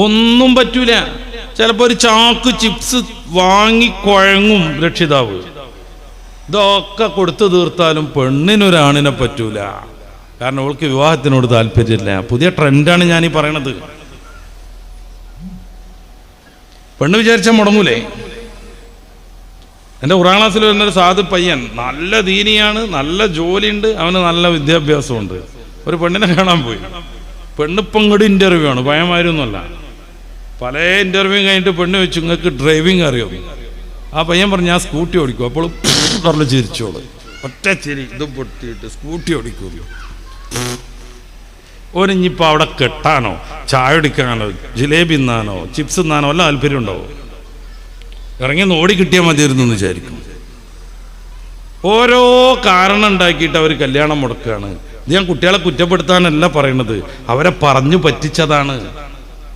ഒന്നും പറ്റൂല. ചിലപ്പോൾ ഒരു ചാക്ക് ചിപ്സ് വാങ്ങി കുഴങ്ങും രക്ഷിതാവ്. ഇതൊക്കെ കൊടുത്തു തീർത്താലും പെണ്ണിനൊരാണിനെ പറ്റൂല. കാരണം അവൾക്ക് വിവാഹത്തിനോട് താല്പര്യമില്ല. പുതിയ ട്രെൻഡാണ് ഞാനീ പറയണത്. പെണ്ണ് വിചാരിച്ചാൽ മുടങ്ങൂലേ? എൻ്റെ ഖുർആൻ ക്ലാസ്സിൽ വരുന്നൊരു സാധു പയ്യൻ, നല്ല ദീനിയാണ്, നല്ല ജോലിയുണ്ട്, അവന് നല്ല വിദ്യാഭ്യാസമുണ്ട്. ഒരു പെണ്ണിനെ കാണാൻ പോയി. പെണ്ണിപ്പം ഇങ്ങോട്ട് ഇൻ്റർവ്യൂ ആണ്, ഭയമായിരുന്നല്ല. പല ഇൻ്റർവ്യൂ കഴിഞ്ഞിട്ട് പെണ്ണ് വെച്ചു, നിങ്ങൾക്ക് ഡ്രൈവിംഗ് അറിയോ? ആ പയ്യൻ പറഞ്ഞു, ഞാൻ സ്കൂട്ടി ഓടിക്കും. അപ്പോൾ പറഞ്ഞ് ചിരിച്ചോളൂ, ഒറ്റ ചിരി ഇത് പൊട്ടിയിട്ട് സ്കൂട്ടി ഓടിക്കുമല്ലോ. ഓനിഞ്ഞിപ്പോൾ അവിടെ കെട്ടാനോ ചായ കുടിക്കാനോ ജിലേബി തിന്നാനോ ചിപ്സ് തിന്നാനോ വല്ല താല്പര്യം ഉണ്ടാവോ? ഇറങ്ങി ഓടി കിട്ടിയാൽ മതിയായിരുന്നു എന്ന് വിചാരിക്കും. ഓരോ കാരണം ഉണ്ടാക്കിയിട്ട് അവർ കല്യാണം മുടക്കുകയാണ്. ഇത് ഞാൻ കുട്ടികളെ കുറ്റപ്പെടുത്താനല്ല പറയണത്, അവരെ പറഞ്ഞു പറ്റിച്ചതാണ്.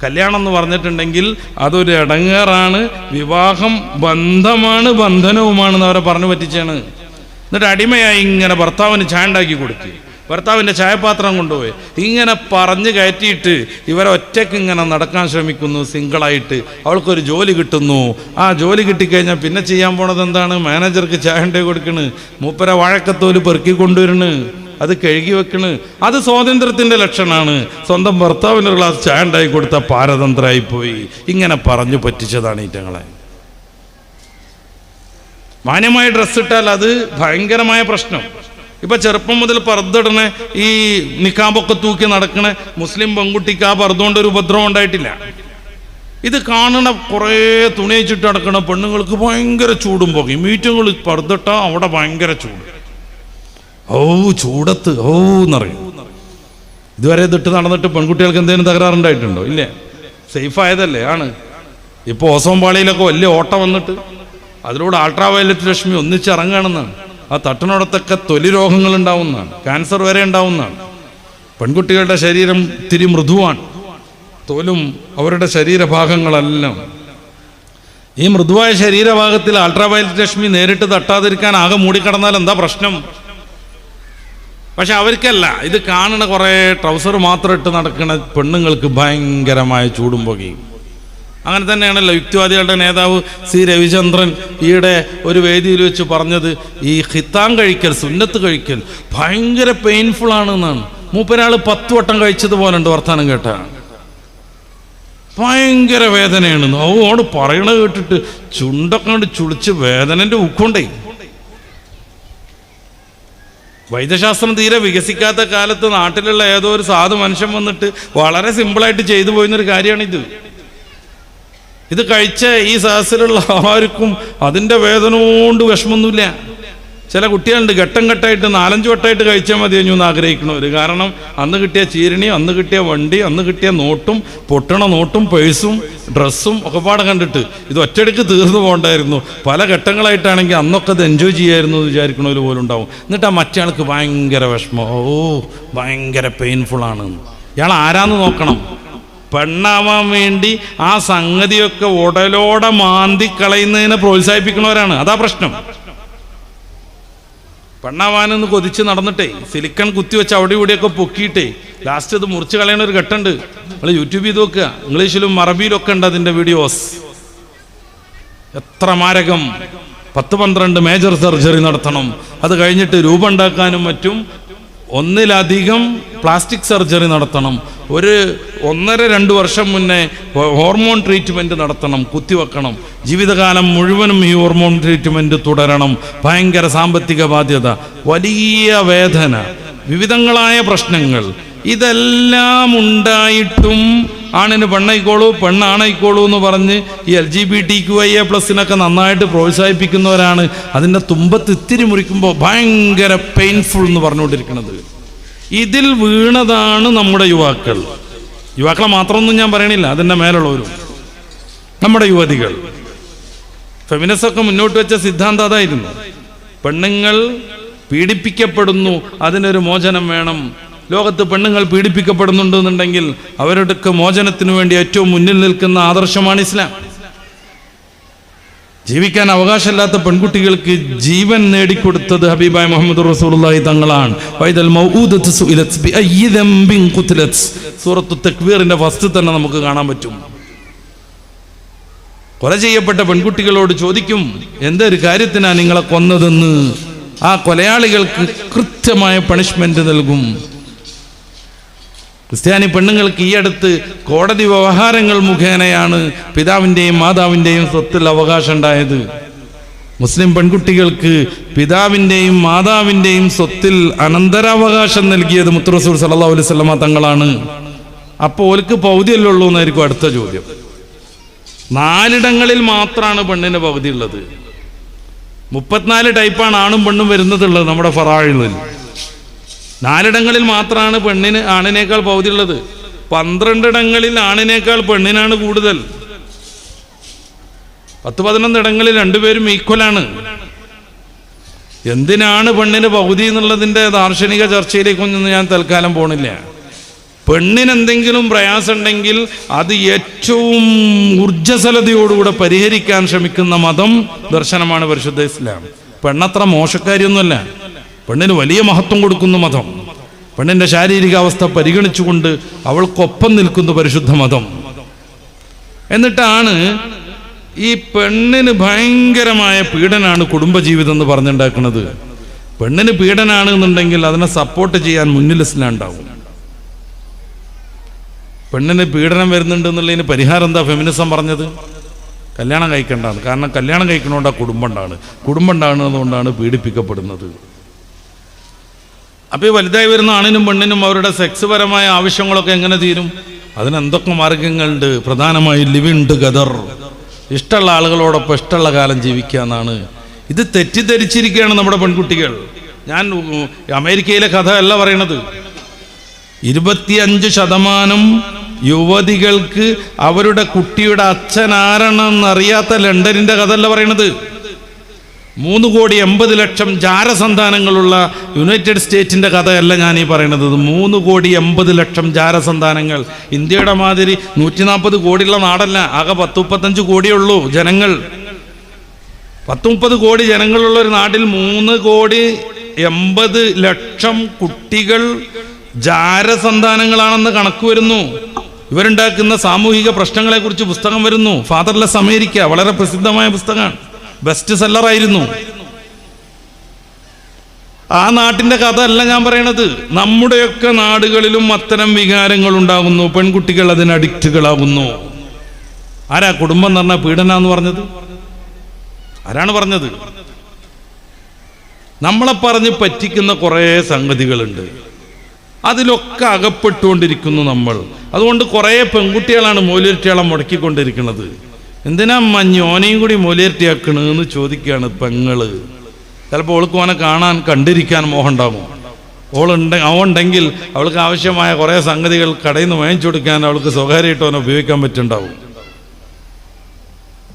കല്യാണം എന്ന് പറഞ്ഞിട്ടുണ്ടെങ്കിൽ അതൊരു ഇടങ്ങേറാണ്, വിവാഹം ബന്ധമാണ്, ബന്ധനവുമാണെന്ന് അവരെ പറഞ്ഞു പറ്റിച്ചാണ്. എന്നിട്ട് അടിമയായി ഇങ്ങനെ ഭർത്താവിന് ചായ ഉണ്ടാക്കി കൊടുക്കുക, ഭർത്താവിൻ്റെ ചായപാത്രം കൊണ്ടുപോയി ഇങ്ങനെ പറഞ്ഞ് കയറ്റിയിട്ട് ഇവരെ ഒറ്റയ്ക്ക് ഇങ്ങനെ നടക്കാൻ ശ്രമിക്കുന്നു. സിംഗിളായിട്ട് അവൾക്കൊരു ജോലി കിട്ടുന്നു. ആ ജോലി കിട്ടിക്കഴിഞ്ഞാൽ പിന്നെ ചെയ്യാൻ പോണത് എന്താണ്? മാനേജർക്ക് ചായ ഉണ്ടാക്കി കൊടുക്കണ്, മൂപ്പര വാഴക്കത്തോല് പെറുക്കി കൊണ്ടുവരണ്, അത് കഴുകി വെക്കണ്. അത് സ്വാതന്ത്ര്യത്തിൻ്റെ ലക്ഷണമാണ്. സ്വന്തം ഭർത്താവിനൊരു ഗ്ലാസ് ചായ ഉണ്ടാക്കി കൊടുത്ത പാരതന്ത്രമായിപ്പോയി. ഇങ്ങനെ പറഞ്ഞു പറ്റിച്ചതാണ് ഈറ്റങ്ങളെ. മാന്യമായ ഡ്രസ്സ് ഇട്ടാൽ അത് ഭയങ്കരമായ പ്രശ്നം. ഇപ്പം ചെറുപ്പം മുതൽ പർദ്ദ ഈ നിക്കാബൊക്കെ തൂക്കി നടക്കണ മുസ്ലിം പെൺകുട്ടിക്ക് ആ പർദ്ദ കൊണ്ടൊരു ഉപദ്രവം ഉണ്ടായിട്ടില്ല. ഇത് കാണണ കുറേ തുണി വെച്ചിട്ട് നടക്കണ പെണ്ണുങ്ങൾക്ക് ഭയങ്കര ചൂടും പോകും. മീറ്റുകൾ പർദ്ദ ഇട്ടാൽ അവിടെ ഭയങ്കര ചൂട്. ഓ ചൂടത്ത് ഓ എന്നറിയും. ഇതുവരെ ഇതിട്ട് നടന്നിട്ട് പെൺകുട്ടികൾക്ക് എന്തെങ്കിലും തകരാറുണ്ടായിട്ടുണ്ടോ? ഇല്ലേ, സേഫ് ആയതല്ലേ ആണ്. ഇപ്പോൾ ഓസോൺ പാളിയിലൊക്കെ വലിയ ഓട്ടം വന്നിട്ട് അതിലൂടെ അൾട്രാ വയലറ്റ് രശ്മി ഒന്നിച്ചിറങ്ങുകയാണെന്നാണ്. ആ തട്ടിനോടത്തൊക്കെ തൊലി രോഗങ്ങൾ ഉണ്ടാവുന്നതാണ്, ക്യാൻസർ വരെ ഉണ്ടാവുന്നതാണ്. പെൺകുട്ടികളുടെ ശരീരം ഇത്തിരി മൃദുവാണ്, തോലും അവരുടെ ശരീരഭാഗങ്ങളെല്ലാം. ഈ മൃദുവായ ശരീരഭാഗത്തിൽ അൾട്രാ വയലറ്റ് രശ്മി നേരിട്ട് തട്ടാതിരിക്കാൻ ആകെ മൂടിക്കിടന്നാൽ എന്താ പ്രശ്നം? പക്ഷെ അവർക്കല്ല, ഇത് കാണുന്ന കുറേ ട്രൗസർ മാത്രം ഇട്ട് നടക്കുന്ന പെണ്ണുങ്ങൾക്ക് ഭയങ്കരമായ ചൂടും പുകയും. അങ്ങനെ തന്നെയാണല്ലോ യുക്തിവാദികളുടെ നേതാവ് സി രവിചന്ദ്രൻ ഈയിടെ ഒരു വേദിയിൽ വെച്ച് പറഞ്ഞത്, ഈ ഖിത്താൻ കഴിക്കൽ, സുന്നത്ത് കഴിക്കൽ ഭയങ്കര പെയിൻഫുൾ ആണെന്നാണ്. മൂപ്പരാൾ 10 വട്ടം കഴിച്ചതുപോലെ ഉണ്ട് വർത്താനം കേട്ട. ഭയങ്കര വേദനയാണ്. ഓട് പറയണ കേട്ടിട്ട് ചുണ്ടൊക്കെ കൊണ്ട് ചുളിച്ച് വേദനന്റെ ഉക്കൊണ്ടേ. വൈദ്യശാസ്ത്രം തീരെ വികസിക്കാത്ത കാലത്ത് നാട്ടിലുള്ള ഏതോ ഒരു സാധു മനുഷ്യൻ വന്നിട്ട് വളരെ സിമ്പിളായിട്ട് ചെയ്തു പോയിരുന്നൊരു കാര്യമാണിത്. ഇത് കഴിച്ച ഈ സദസ്സിലുള്ള ആർക്കും അതിൻ്റെ വേദന കൊണ്ട് വിഷമമൊന്നുമില്ല. ചില കുട്ടികളുണ്ട് ഘട്ടം ഘട്ടമായിട്ട് 4-5 വട്ടമായിട്ട് കഴിച്ചാൽ മതി എന്ന് ആഗ്രഹിക്കണവർ. കാരണം അന്ന് കിട്ടിയ ചീരണി, അന്ന് കിട്ടിയ വണ്ടി, അന്ന് കിട്ടിയ നോട്ടും, പൊട്ടണ നോട്ടും, പേഴ്സും, ഡ്രസ്സും ഒക്കെ പാടെ കണ്ടിട്ട് ഇത് ഒറ്റയടിക്ക് തീർന്നു പോകണ്ടായിരുന്നു. പല ഘട്ടങ്ങളായിട്ടാണെങ്കിൽ അന്നൊക്കെ അത് എൻജോയ് ചെയ്യായിരുന്നു എന്ന് വിചാരിക്കണവർ പോലും ഉണ്ടാവും. എന്നിട്ട് ആ മറ്റേ ആൾക്ക് ഭയങ്കര വിഷമം, ഓ ഭയങ്കര പെയിൻഫുള്ളാണ്. ഇയാൾ ആരാന്ന് നോക്കണം. പെണ്ണാവാൻ വേണ്ടി ആ സംഗതിയൊക്കെ ഉടലോടെ മാന്തി കളയുന്നതിനെ പ്രോത്സാഹിപ്പിക്കുന്നവരാണ്. അതാ പ്രശ്നം. പെണ്ണാവാനെന്ന് കൊതിച്ച് നടന്നിട്ടേ സിലിക്കൺ കുത്തിവെച്ച് അവിടെ ഇവിടെയൊക്കെ പൊക്കിയിട്ടേ ലാസ്റ്റ് ഇത് മുറിച്ച് കളയണ ഒരു ഘട്ടമുണ്ട്. നിങ്ങൾ യൂട്യൂബ് ചെയ്ത് നോക്കുക, ഇംഗ്ലീഷിലും അറബിയിലും ഒക്കെ ഉണ്ട് അതിൻ്റെ വീഡിയോസ്. എത്ര മാരകം! 10-12 മേജർ സർജറി നടത്തണം. അത് കഴിഞ്ഞിട്ട് രൂപം ഉണ്ടാക്കാനും മറ്റും 1-ലധികം പ്ലാസ്റ്റിക് സർജറി നടത്തണം. 1-1.5-2 വർഷം മുന്നേ ഹോർമോൺ ട്രീറ്റ്മെൻറ്റ് നടത്തണം, കുത്തിവെക്കണം. ജീവിതകാലം മുഴുവനും ഈ ഹോർമോൺ ട്രീറ്റ്മെൻറ്റ് തുടരണം. ഭയങ്കര സാമ്പത്തിക ബാധ്യത, വലിയ വേദന, വിവിധങ്ങളായ പ്രശ്നങ്ങൾ. ഇതെല്ലാം ഉണ്ടായിട്ടും ആണിന് പെണ്ണായിക്കോളൂ, പെണ്ണാണായിക്കോളൂ എന്ന് പറഞ്ഞ് ഈ LGBTQIA+ നന്നായിട്ട് പ്രോത്സാഹിപ്പിക്കുന്നവരാണ് അതിൻ്റെ തുമ്പത്ത് ഇത്തിരി മുറിക്കുമ്പോൾ ഭയങ്കര പെയിൻഫുൾ എന്ന് പറഞ്ഞുകൊണ്ടിരിക്കുന്നത്. ഇതിൽ വീണതാണ് നമ്മുടെ യുവാക്കൾ. യുവാക്കളെ മാത്രമൊന്നും ഞാൻ പറയണില്ല, അതിൻ്റെ മേലുള്ളവരും. നമ്മുടെ യുവതികൾ, ഫെമിനിസ്റ്റൊക്കെ മുന്നോട്ട് വെച്ച സിദ്ധാന്തം അതായിരുന്നു. പെണ്ണുങ്ങൾ പീഡിപ്പിക്കപ്പെടുന്നു, അതിനൊരു മോചനം വേണം. ലോകത്ത് പെണ്ണുങ്ങൾ പീഡിപ്പിക്കപ്പെടുന്നുണ്ടെന്നുണ്ടെങ്കിൽ അവരുടെയൊക്കെ മോചനത്തിന് വേണ്ടി ഏറ്റവും മുന്നിൽ നിൽക്കുന്ന ആദർശമാണ് ഇസ്ലാം. ജീവിക്കാൻ അവകാശമില്ലാത്ത പെൺകുട്ടികൾക്ക് ജീവൻ നേടിക്കൊടുത്തത് ഹബീബായ മുഹമ്മദ് റസൂലുള്ളാഹി തങ്ങളാണ്. വൈദൽ മൗഊദത്തു സുഇലത് ബിഅയ്യി ദംബിൻ ഖുതിലത്, സൂറത്തു തക്വീറിന്റെ ഫസ്റ്റ് തന്നെ നമുക്ക് കാണാൻ പറ്റും. കൊല ചെയ്യപ്പെട്ട പെൺകുട്ടികളോട് ചോദിക്കും, എന്തൊരു കാര്യത്തിനാണ് നിങ്ങളെ കൊന്നതെന്ന്. ആ കൊലയാളികൾക്ക് കൃത്യമായ പണിഷ്മെന്റ് നൽകും. ക്രിസ്ത്യാനി പെണ്ണുങ്ങൾക്ക് ഈ അടുത്ത് കോടതി വ്യവഹാരങ്ങൾ മുഖേനയാണ് പിതാവിൻ്റെയും മാതാവിൻ്റെയും സ്വത്തിൽ അവകാശം ഉണ്ടായത്. മുസ്ലിം പെൺകുട്ടികൾക്ക് പിതാവിൻ്റെയും മാതാവിൻ്റെയും സ്വത്തിൽ അനന്തരാവകാശം നൽകിയത് മുത്ത് റസൂൽ സല്ലല്ലാഹു അലൈഹി വസല്ലമ തങ്ങളാണ്. അപ്പോൾ ഓൽക്ക് പൗതിയല്ലേ ഉള്ളൂ എന്നായിരിക്കും അടുത്ത ചോദ്യം. 4 മാത്രമാണ് പെണ്ണിന് പകുതി ഉള്ളത്. 34 ടൈപ്പാണ് ആണും പെണ്ണും വരുന്നതുള്ളത് നമ്മുടെ ഫറായിലിൽ. 4 മാത്രമാണ് പെണ്ണിന് ആണിനേക്കാൾ പൗതി ഉള്ളത്. 12 ആണിനേക്കാൾ പെണ്ണിനാണ് കൂടുതൽ. 10-11 രണ്ടുപേരും ഈക്വലാണ്. എന്തിനാണ് പെണ്ണിന് പകുതി എന്നുള്ളതിൻ്റെ ദാർശനിക ചർച്ചയിലേക്കൊന്നും ഞാൻ തൽക്കാലം പോണില്ല. പെണ്ണിന് എന്തെങ്കിലും പ്രയാസം ഉണ്ടെങ്കിൽ അത് ഏറ്റവും ഊർജ്ജസ്വലതയോടുകൂടെ പരിഹരിക്കാൻ ശ്രമിക്കുന്ന മതം ദർശനമാണ് പരിശുദ്ധ ഇസ്ലാം. പെണ്ണത്ര മോശക്കാരിയൊന്നുമല്ല. പെണ്ണിന് വലിയ മഹത്വം കൊടുക്കുന്ന മതം. പെണ്ണിന്റെ ശാരീരികാവസ്ഥ പരിഗണിച്ചുകൊണ്ട് അവൾക്കൊപ്പം നിൽക്കുന്ന പരിശുദ്ധ മതം. എന്നിട്ടാണ് ഈ പെണ്ണിന് ഭയങ്കരമായ പീഡനാണ് കുടുംബജീവിതം എന്ന് പറഞ്ഞുണ്ടാക്കുന്നത്. പെണ്ണിന് പീഡനാണ് എന്നുണ്ടെങ്കിൽ അതിനെ സപ്പോർട്ട് ചെയ്യാൻ മുന്നിൽ ഇസ്ലാം ഉണ്ടാവും. പെണ്ണിന് പീഡനം വരുന്നുണ്ട് എന്നുള്ളതിന് പരിഹാരം എന്താ ഫെമിനിസം പറഞ്ഞത്? കല്യാണം കഴിക്കേണ്ടതാണ്. കാരണം കല്യാണം കഴിക്കണോണ്ടാ കുടുംബം ഉണ്ടാണ്. കുടുംബം ഉണ്ടാകുന്നതുകൊണ്ടാണ് പീഡിപ്പിക്കപ്പെടുന്നത്. അപ്പോൾ ഈ വലുതായി വരുന്ന ആണിനും പെണ്ണിനും അവരുടെ സെക്സ് പരമായ ആവശ്യങ്ങളൊക്കെ എങ്ങനെ തീരും? അതിനെന്തൊക്കെ മാർഗങ്ങളുണ്ട്? പ്രധാനമായും ലിവിങ് ടുഗദർ, ഇഷ്ടമുള്ള ആളുകളോടൊപ്പം ഇഷ്ടമുള്ള കാലം ജീവിക്കുക എന്നാണ്. ഇത് തെറ്റിദ്ധരിച്ചിരിക്കുകയാണ് നമ്മുടെ പെൺകുട്ടികൾ. ഞാൻ അമേരിക്കയിലെ കഥ അല്ല പറയണത്. 25% യുവതികൾക്ക് അവരുടെ കുട്ടിയുടെ അച്ഛൻ ആരാണെന്നറിയാത്ത ലണ്ടനിന്റെ കഥ അല്ല പറയണത്. 3,80,00,000 ജാരസന്താനങ്ങളുള്ള യുണൈറ്റഡ് സ്റ്റേറ്റിന്റെ കഥയല്ല ഞാൻ ഈ പറയുന്നത്. 3,80,00,000 ജാരസന്താനങ്ങൾ. ഇന്ത്യയുടെ മാതിരി 140 കോടിയുള്ള നാടല്ല. ആകെ 10-35 കോടിയുള്ളൂ ജനങ്ങൾ. 10-30 കോടി ജനങ്ങളുള്ള ഒരു നാട്ടിൽ 3,80,00,000 കുട്ടികൾ ജാരസന്താനങ്ങളാണെന്ന് കണക്ക് വരുന്നു. ഇവരുണ്ടാക്കുന്ന സാമൂഹിക പ്രശ്നങ്ങളെ കുറിച്ച് പുസ്തകം വരുന്നു. ഫാദർലെസ് അമേരിക്ക വളരെ പ്രസിദ്ധമായ പുസ്തകമാണ്, ബെസ്റ്റ് സെല്ലറായിരുന്നു. ആ നാട്ടിന്റെ കഥ അല്ല ഞാൻ പറയണത്. നമ്മുടെയൊക്കെ നാടുകളിലും അത്തരം വികാരങ്ങൾ ഉണ്ടാകുന്നു. പെൺകുട്ടികൾ അതിന് അഡിക്റ്റുകളാകുന്നു. ആരാ കുടുംബം എന്ന് പറഞ്ഞാൽ പീഡന എന്ന് പറഞ്ഞത്? ആരാണ് പറഞ്ഞത്? നമ്മളെ പറഞ്ഞ് പറ്റിക്കുന്ന കുറേ സംഗതികളുണ്ട്. അതിലൊക്കെ അകപ്പെട്ടുകൊണ്ടിരിക്കുന്നു നമ്മൾ. അതുകൊണ്ട് കുറേ പെൺകുട്ടികളാണ് മൂല്യർട്ടികളെ മുടക്കിക്കൊണ്ടിരിക്കുന്നത്. എന്തിനാ മഞ്ഞോനെയും കൂടി മൂല്യർട്ടിയാക്കണെന്ന് ചോദിക്കുകയാണ് പെങ്ങള്. ചിലപ്പോൾ അവൾക്ക് ഓനെ കാണാൻ കണ്ടിരിക്കാൻ മോഹം ഉണ്ടാകും. അവളുണ്ടെങ്കിൽ അവൾക്ക് ആവശ്യമായ കുറേ സംഗതികൾ കടയിൽ നിന്ന് വാങ്ങിച്ചു കൊടുക്കാൻ അവൾക്ക് സ്വകാര്യമായിട്ട് അവനെ ഉപയോഗിക്കാൻ പറ്റുന്നുണ്ടാവും.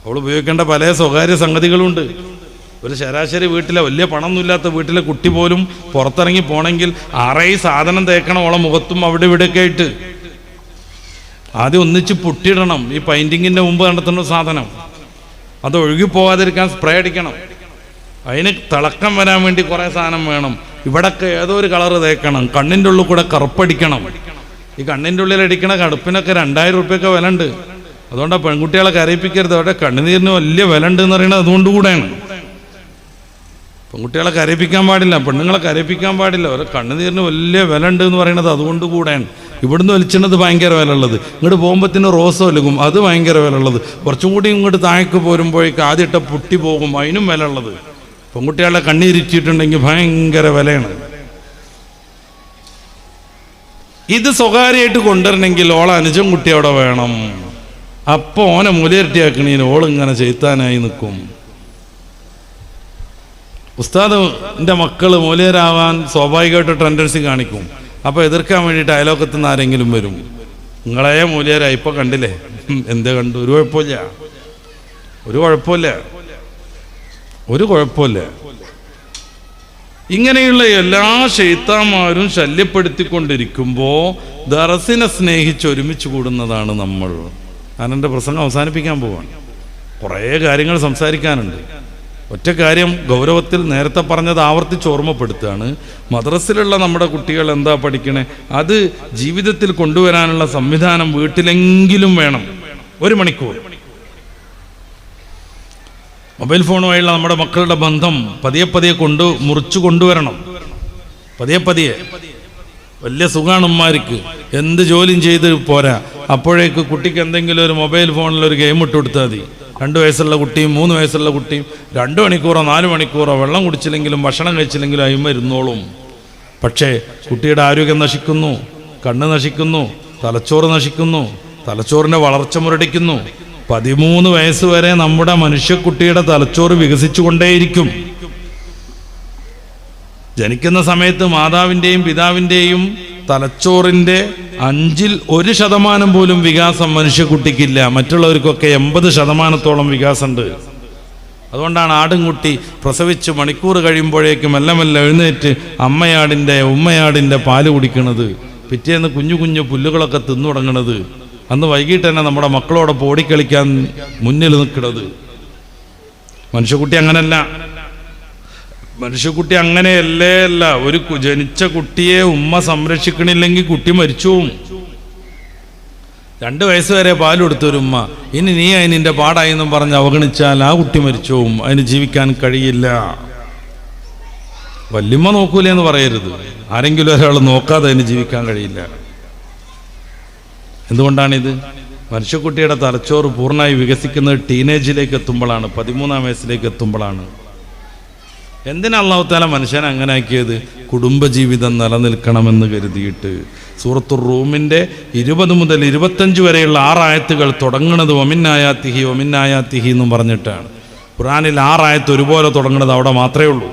അവൾ ഉപയോഗിക്കേണ്ട പല സ്വകാര്യ സംഗതികളുണ്ട്. ഒരു ശരാശരി വീട്ടിലെ വലിയ പണമൊന്നുമില്ലാത്ത വീട്ടിലെ കുട്ടി പോലും പുറത്തിറങ്ങി പോണെങ്കിൽ 6 സാധനം തേക്കണം ഓളെ മുഖത്തും അവിടെ ഇവിടെയൊക്കെ ആയിട്ട്. ആദ്യം ഒന്നിച്ച് പൊട്ടിയിടണം. ഈ പെയിന്റിങ്ങിന്റെ മുമ്പ് നടത്തുന്ന സാധനം അത് ഒഴുകിപ്പോകാതിരിക്കാൻ സ്പ്രേ അടിക്കണം. അതിന് തിളക്കം വരാൻ വേണ്ടി കുറേ സാധനം വേണം. ഇവിടൊക്കെ ഏതോ ഒരു കളറ് തേക്കണം. കണ്ണിൻ്റെ ഉള്ളിൽ കൂടെ കറുപ്പടിക്കണം. ഈ കണ്ണിൻ്റെ ഉള്ളിൽ അടിക്കണ കടുപ്പിനൊക്കെ 2000 രൂപയൊക്കെ വില ഉണ്ട്. അതുകൊണ്ടാണ് പെൺകുട്ടികളെ കരയിപ്പിക്കരുത്. അവിടെ കണ്ണുനീരിന് വലിയ വില ഉണ്ട് എന്ന് പറയുന്നത് അതുകൊണ്ടുകൂടെയാണ്. പെൺകുട്ടികളെ കരയിപ്പിക്കാൻ പാടില്ല, പെണ്ണുങ്ങളെ കരയിപ്പിക്കാൻ പാടില്ല. അവരെ കണ്ണുനീരിന് വലിയ വില ഉണ്ട് എന്ന് പറയുന്നത് അതുകൊണ്ട് കൂടെയാണ്. ഇവിടുന്ന് വലിച്ചത് ഭയങ്കര വില ഉള്ളത്, ഇങ്ങോട്ട് പോകുമ്പോഴത്തേന് റോസ് ഒലുകും, അത് ഭയങ്കര വില ഉള്ളത്. കുറച്ചും കൂടി ഇങ്ങോട്ട് താഴേക്ക് പോരുമ്പോഴേക്ക് ആദ്യത്തെ പൊട്ടി പോകും, അതിനും വില ഉള്ളത്. പെൺകുട്ടികളെ കണ്ണീരിച്ചിട്ടുണ്ടെങ്കിൽ ഭയങ്കര വിലയാണ്. ഇത് സ്വകാര്യമായിട്ട് കൊണ്ടുവരണമെങ്കിൽ ഓളെ അനുജൻ കുട്ടി അവിടെ വേണം. അപ്പോൾ ഓനെ മൂലയിരട്ടിയാക്കണീന് ഓളിങ്ങനെ ചെയ്ത്താനായി നിൽക്കും. ഉസ്താദിൻ്റെ മക്കൾ മൂലയരാവാൻ സ്വാഭാവികമായിട്ട് ടെൻഡൻസി കാണിക്കും. അപ്പോൾ എതിർക്കാൻ വേണ്ടിയിട്ട് അയലോക്കത്തു നിന്ന് ആരെങ്കിലും വരും. നിങ്ങളെ മൂലയരാ ഇപ്പം കണ്ടില്ലേ, എന്തേ കണ്ടു? ഒരു കുഴപ്പമില്ല, ഒരു കുഴപ്പമില്ല, ഒരു കുഴപ്പമില്ല. ഇങ്ങനെയുള്ള എല്ലാ ശൈത്താന്മാരും ശല്യപ്പെടുത്തിക്കൊണ്ടിരിക്കുമ്പോൾ ദറസിനെ സ്നേഹിച്ച് ഒരുമിച്ച് കൂടുന്നതാണ് നമ്മൾ. ഞാൻ എൻ്റെ പ്രസംഗം അവസാനിപ്പിക്കാൻ പോവാണ്. കുറേ കാര്യങ്ങൾ സംസാരിക്കാനുണ്ട്. ഒറ്റ കാര്യം ഗൗരവത്തിൽ നേരത്തെ പറഞ്ഞത് ആവർത്തിച്ച് ഓർമ്മപ്പെടുത്തുകയാണ്. മദ്രസയിലുള്ള നമ്മുടെ കുട്ടികൾ എന്താ പഠിക്കണേ, അത് ജീവിതത്തിൽ കൊണ്ടുവരാനുള്ള സംവിധാനം വീട്ടിലെങ്കിലും വേണം. 1 മണിക്കൂർ മൊബൈൽ ഫോണുമായുള്ള നമ്മുടെ മക്കളുടെ ബന്ധം പതിയെ മുറിച്ചു കൊണ്ടുവരണം. പതിയെ വലിയ സുഖമാണ് ഉമ്മാർക്ക്, എന്ത് ജോലിയും ചെയ്ത് പോരാ. അപ്പോഴേക്ക് കുട്ടിക്ക് എന്തെങ്കിലും ഒരു മൊബൈൽ ഫോണിൽ ഒരു ഗെയിം ഇട്ട് കൊടുത്താൽ മതി. 2 വയസ്സുള്ള കുട്ടിയും 3 വയസ്സുള്ള കുട്ടിയും 2 മണിക്കൂറോ 4 മണിക്കൂറോ വെള്ളം കുടിച്ചില്ലെങ്കിലും ഭക്ഷണം കഴിച്ചില്ലെങ്കിലും അയിമ ഇരുന്നോളും. പക്ഷേ കുട്ടിയുടെ ആരോഗ്യം നശിക്കുന്നു, കണ്ണ് നശിക്കുന്നു, തലച്ചോറ് നശിക്കുന്നു, തലച്ചോറിൻ്റെ വളർച്ച മുരടിക്കുന്നു. 13 വയസ്സ് വരെ നമ്മുടെ മനുഷ്യക്കുട്ടിയുടെ തലച്ചോറ് വികസിച്ചുകൊണ്ടേയിരിക്കും. ജനിക്കുന്ന സമയത്ത് മാതാവിൻ്റെയും പിതാവിൻ്റെയും തലച്ചോറിൻ്റെ 1% പോലും വികാസം മനുഷ്യക്കുട്ടിക്കില്ല. മറ്റുള്ളവർക്കൊക്കെ 80% വികാസമുണ്ട്. അതുകൊണ്ടാണ് ആടുംകുട്ടി പ്രസവിച്ച് മണിക്കൂർ കഴിയുമ്പോഴേക്കും മെല്ലെ എഴുന്നേറ്റ് ഉമ്മയാടിൻ്റെ പാല് കുടിക്കുന്നത്, പിറ്റേന്ന് കുഞ്ഞു പുല്ലുകളൊക്കെ തിന്നു തുടങ്ങണത്, അന്ന് വൈകിട്ട് തന്നെ നമ്മുടെ മക്കളോടൊപ്പം ഓടിക്കളിക്കാൻ മുന്നിൽ നിൽക്കുന്നത്. മനുഷ്യക്കുട്ടി അങ്ങനല്ല. മനുഷ്യക്കുട്ടി അങ്ങനെയല്ല. ഒരു ജനിച്ച കുട്ടിയെ ഉമ്മ സംരക്ഷിക്കണില്ലെങ്കിൽ കുട്ടി മരിച്ചു പോവും. 2 വയസ്സ് വരെ പാൽ കൊടുത്തൊരു ഉമ്മ ഇനി നീ അതിൻ്റെ പാടായി എന്നും പറഞ്ഞ് അവഗണിച്ചാൽ ആ കുട്ടി മരിച്ചു പോവും. അതിന് ജീവിക്കാൻ കഴിയില്ല. വല്യമ്മ നോക്കൂലേ എന്ന് പറയരുത്. ആരെങ്കിലും ഒരാൾ നോക്കാതെ അതിന് ജീവിക്കാൻ കഴിയില്ല. എന്തുകൊണ്ടാണിത്? മനുഷ്യക്കുട്ടിയുടെ തലച്ചോറ് പൂർണ്ണമായി വികസിക്കുന്നത് ടീനേജിലേക്ക് എത്തുമ്പോഴാണ്, 13-ാം വയസ്സിലേക്ക് എത്തുമ്പോഴാണ്. എന്തിനാ അല്ലാഹു തആല മനുഷ്യനെ അങ്ങനെ ആക്കിയത്? കുടുംബജീവിതം നിലനിൽക്കണമെന്ന് കരുതിയിട്ട്. സൂറത്തുർ റൂമിൻ്റെ 20 മുതൽ 25 വരെയുള്ള 6 ആയത്തുകൾ തുടങ്ങുന്നത് വമിന്നായാത്തിഹി എന്നും പറഞ്ഞിട്ടാണ്. ഖുർആനിൽ 6 ആയത്ത് ഒരുപോലെ തുടങ്ങുന്നത് അവിടെ മാത്രമേ ഉള്ളൂ.